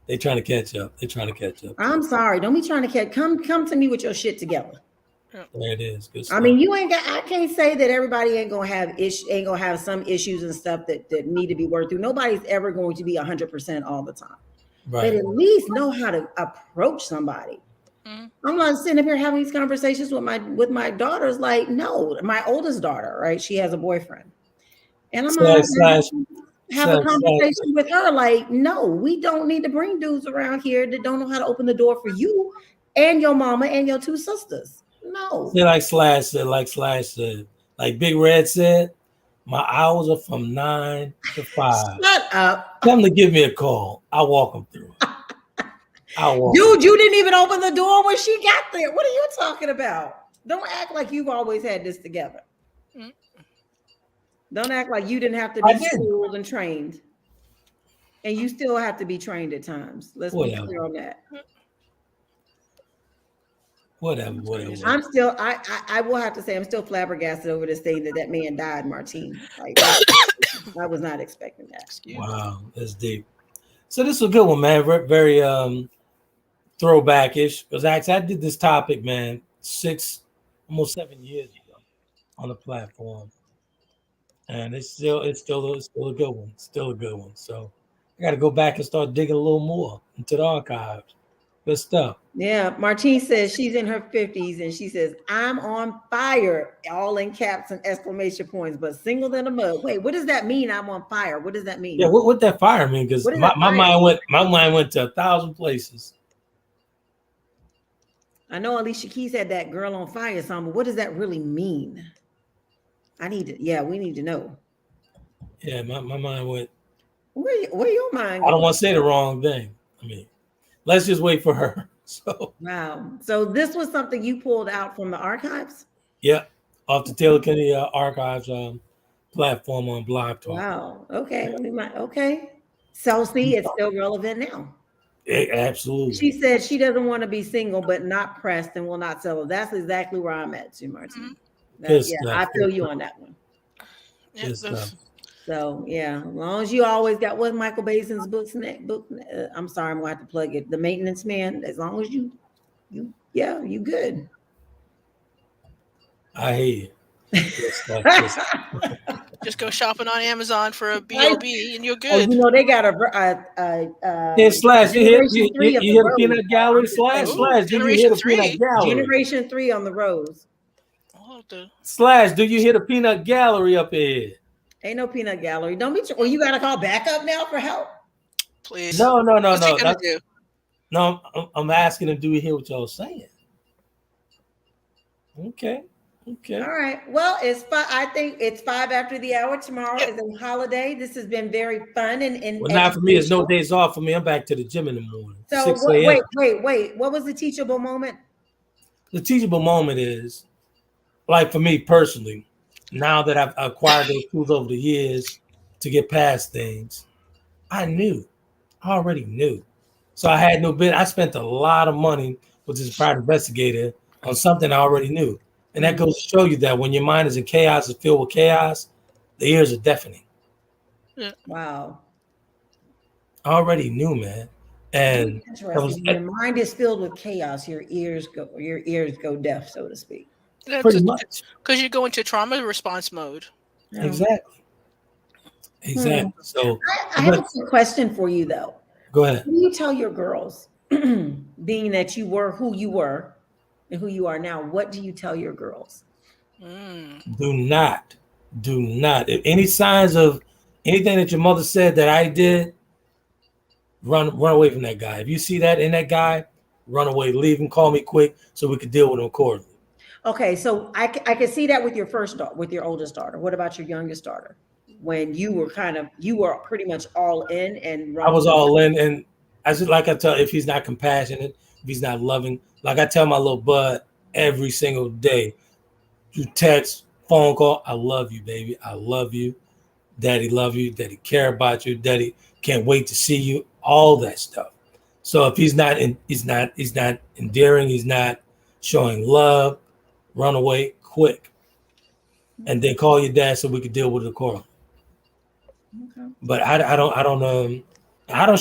They trying to catch up. They're trying to catch up. I'm sorry. Don't be trying to catch. Come to me with your shit together. There it is. Good stuff. I mean, I can't say that everybody ain't gonna have some issues and stuff that need to be worked through. Nobody's ever going to be 100% all the time. Right. But at least know how to approach somebody. I'm not sitting up here having these conversations with my daughters. Like, no, my oldest daughter, right? She has a boyfriend, and I'm not have a conversation with her. Like, no, we don't need to bring dudes around here that don't know how to open the door for you and your mama and your 2 sisters. No. Like Slash said, like Big Red said, my hours are from 9 to 5. Shut up. Tell them to give me a call. I'll walk them through. Dude, you didn't even open the door when she got there. What are you talking about? Don't act like you've always had this together. Don't act like you didn't have to be schooled and trained. And you still have to be trained at times. Let's be clear on that. Whatever. I'm still, I will have to say, I'm still flabbergasted over this thing that man died, Martine. Like, I was not expecting that. Wow, that's deep. So this was a good one, man. Very throwback-ish. Because actually, I did this topic, man, almost 7 years ago on the platform, and it's still a good one. Still a good one. So I got to go back and start digging a little more into the archives. Good stuff. Yeah, Martine says she's in her 50s and she says, I'm on fire, all in caps and exclamation points, but single than a mug. Wait, what does that mean? I'm on fire. What does that mean? Yeah, what that fire mean? Because my mind went to 1,000 places. I know Alicia Keys had that girl on fire song, but what does that really mean? We need to know. Yeah, my mind went. Where your mind I don't want to say the wrong thing. I mean, let's just wait for her. So wow. So this was something you pulled out from the archives? Yeah, off the Taylor Kennedy Archives platform on Blog Talk. Wow. Okay. Okay. So see, it's still relevant now. Absolutely. She said she doesn't want to be single, but not pressed and will not settle. That's exactly where I'm at too, Martin. I feel you on that one. So yeah, as long as you always got what Michael Basin's book. I'm sorry, I'm gonna have to plug it. The Maintenance Man. As long as you good. I hear you. Just go shopping on Amazon for a B.O.B. and you're good. Oh, you know they got a Slash. You hear the peanut gallery? Slash. Do you hear the peanut gallery? Generation 3 on the Rose. Slash. Do you hear the peanut gallery up here? Ain't no peanut gallery. Don't be. Well, you got to call backup now for help. Please. No. What's he gonna do? No, I'm asking him. Do we hear what y'all saying? Okay. All right. Well, it's 5. I think it's 5 after the hour. Tomorrow is a holiday. This has been very fun and well, not for me. It's no days off for me. I'm back to the gym in the morning. So wait. What was the teachable moment? The teachable moment is, like for me personally, now that I've acquired those tools over the years to get past things, I already knew. So I had no bid. I spent a lot of money with this private investigator on something I already knew. And that goes to show you that when your mind is in chaos, is filled with chaos, the ears are deafening. Yeah. Wow. I already knew, man. And your mind is filled with chaos. Your ears go deaf, so to speak. Pretty much. Because you go into trauma response mode. Exactly. So I have a question for you though. Go ahead. What do you tell your girls, being that you were who you were and who you are now? What do you tell your girls? Do not. If any signs of anything that your mother said that I did, run away from that guy. If you see that in that guy, run away, leave him, call me quick so we could deal with him accordingly. Okay, so I can see that with your with your oldest daughter. What about your youngest daughter? When you were pretty much all in and I was running. all in, and I just like I tell, if he's not compassionate, if he's not loving, like I tell my little bud every single day, you text, phone call, I love you, baby, I love you, daddy love you, daddy care about you, daddy can't wait to see you, all that stuff. So if he's not endearing, he's not showing love, run away quick, and then call your dad so we can deal with it accordingly. Okay. But I don't sugarcoat I don't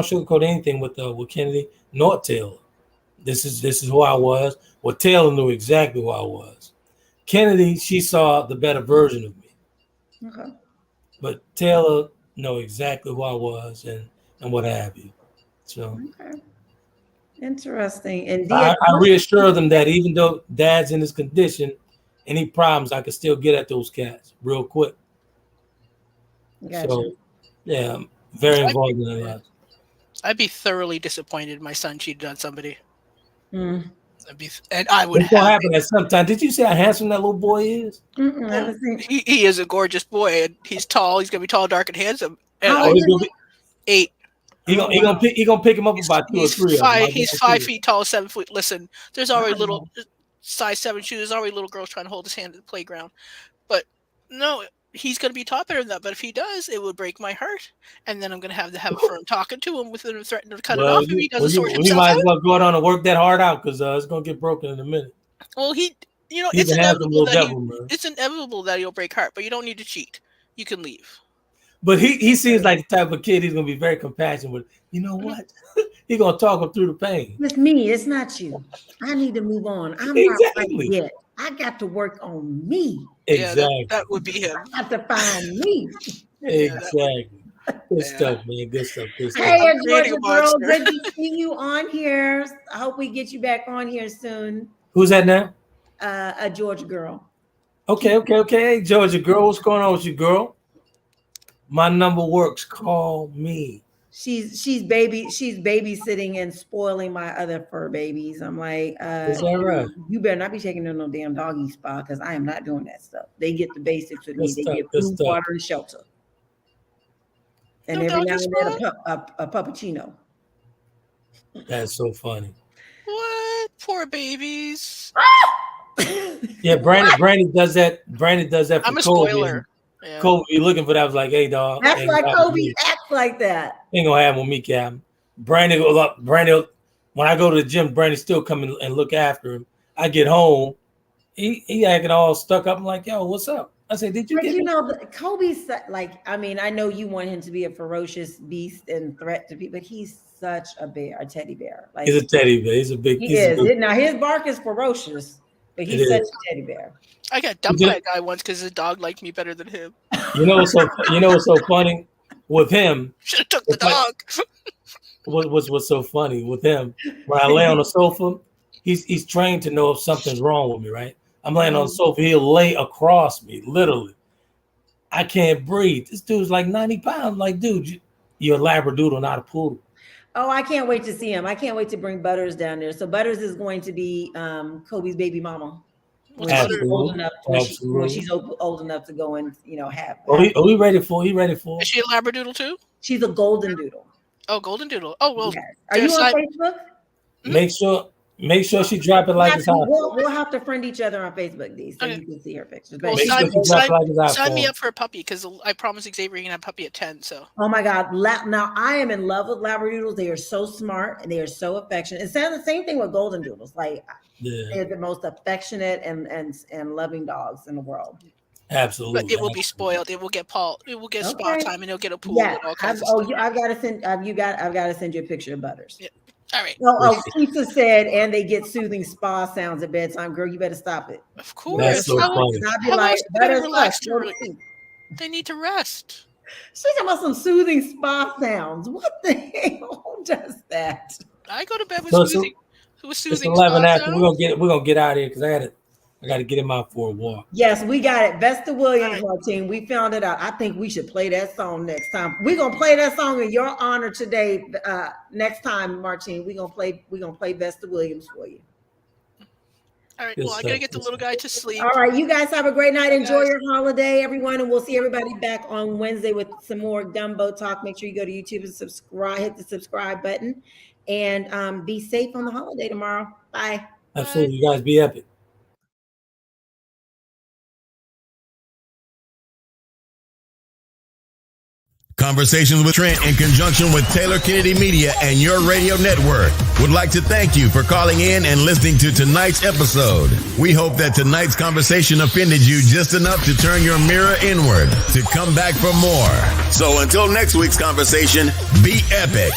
sugarcoat anything with Kennedy nor Taylor. This is who I was. Well, Taylor knew exactly who I was. Kennedy, she saw the better version of me. Okay. But Taylor know exactly who I was and what have you. So Okay. Interesting. And I reassure them that even though dad's in this condition, any problems I can still get at those cats real quick. Gotcha. So yeah, I'm very involved in their lives. I'd be thoroughly disappointed if my son cheated on somebody. Mm. And I would It's gonna have. happen at some time. Did you see how handsome that little boy is? Well, he is a gorgeous boy, and he's tall. He's gonna be tall, dark, and handsome. And How old is he? 8. He gonna pick him up about 2 or 3 of them. He's 5 feet tall, 7 feet. Listen, there's already little size 7 shoes. There's already little girls trying to hold his hand at the playground. But no, he's going to be taught better than that. But if he does, it would break my heart. And then I'm going to have a firm talking to him with him threatening to cut it off if he doesn't sort himself might out. as well go on and work that hard out because it's going to get broken in a minute. Well, it's inevitable that he'll break heart, but you don't need to cheat. You can leave. But he seems like the type of kid he's going to be very compassionate with. You know what? He's going to talk him through the pain. It's me. It's not you. I need to move on. I'm not right yet. I got to work on me. Exactly. Yeah, that would be him. I have to find me. Exactly. Good stuff, man. Good stuff. Hey, Georgia girl, good to see you on here. I hope we get you back on here soon. Who's that now? A Georgia girl. Okay. Hey, Georgia girl, what's going on with you, girl? My number works. Call me. She's babysitting and spoiling my other fur babies. I'm like, is that right? You better not be taking them no damn doggy spa because I am not doing that stuff. They get the basics with me. They get food, water, and shelter. And every now and then a puppuccino. That's so funny. What? Poor babies. Yeah, Brandon does that. Brandon does that for I'm a spoiler. Kobe. Yeah. Kobe, you looking for that? I was like, hey, dog. That's why Kobe acts like that. Ain't gonna happen with me, Cap. Brandon goes up. Brandon, when I go to the gym, Brandon still coming and look after him. I get home, he acting all stuck up. I'm like, yo, what's up? I said, did you but get you know, Kobe's like, I mean, I know you want him to be a ferocious beast and threat to people, but he's such a teddy bear. Like, he's a teddy bear. He's a big. He is. Now his bark is ferocious, but he's such a teddy bear. I got dumped by a guy once because his dog liked me better than him. You know what's so funny with him? Should have took the dog. What's so funny with him? When I lay on the sofa, he's trained to know if something's wrong with me. Right? I'm laying on the sofa. He'll lay across me, literally. I can't breathe. This dude's like 90 pounds. Like, dude, you're a Labradoodle, not a poodle. Oh, I can't wait to see him. I can't wait to bring Butters down there. So Butters is going to be Kobe's baby mama. When she's old enough to go and have. Are we ready for? He ready for? Is she a Labradoodle too? She's a golden doodle. Oh, golden doodle. Oh well. Yes. Are you on Facebook? Make sure she drop it like it's hot. We'll have to friend each other on Facebook, D, so you can see her pictures. Well, sign me up for a puppy because I promised Xavier you can have a puppy at 10. So. Oh my God! Now I am in love with Labradoodles. They are so smart and they are so affectionate. It's the same thing with golden doodles. Like they're the most affectionate and loving dogs in the world. Absolutely. But it will be spoiled. It will get Paul. It will get spa time, and it'll get a pool. Yeah. And all kinds of stuff. I've got to send. I've got to send you a picture of Butters. Yeah. All right. Lisa said, and they get soothing spa sounds at bedtime. Girl, you better stop it. Of course. That's so funny. I'd be like, they need to rest. She's talking about some soothing spa sounds. What the hell? Who does that? I go to bed with soothing. It's 11 after. We're gonna get out of here because I gotta get him out for a walk. Yes, we got it. Vesta Williams, Martine. We found it out. I think we should play that song next time. We're gonna play that song in your honor today. Next time, Martine, we're gonna play Vesta Williams for you. All right. Good Well, I gotta stuff, get the good little stuff. guy to sleep. All right, you guys have a great night. Enjoy guys. your holiday, everyone, and we'll see everybody back on Wednesday with some more Gumbo Talk. Make sure you go to YouTube and subscribe, hit the subscribe button, and be safe on the holiday tomorrow. Bye. Absolutely. You guys be epic. Conversations with Trent in conjunction with Taylor Kennedy Media and your radio network would like to thank you for calling in and listening to tonight's episode. We hope that tonight's conversation offended you just enough to turn your mirror inward to come back for more. So until next week's conversation, be epic.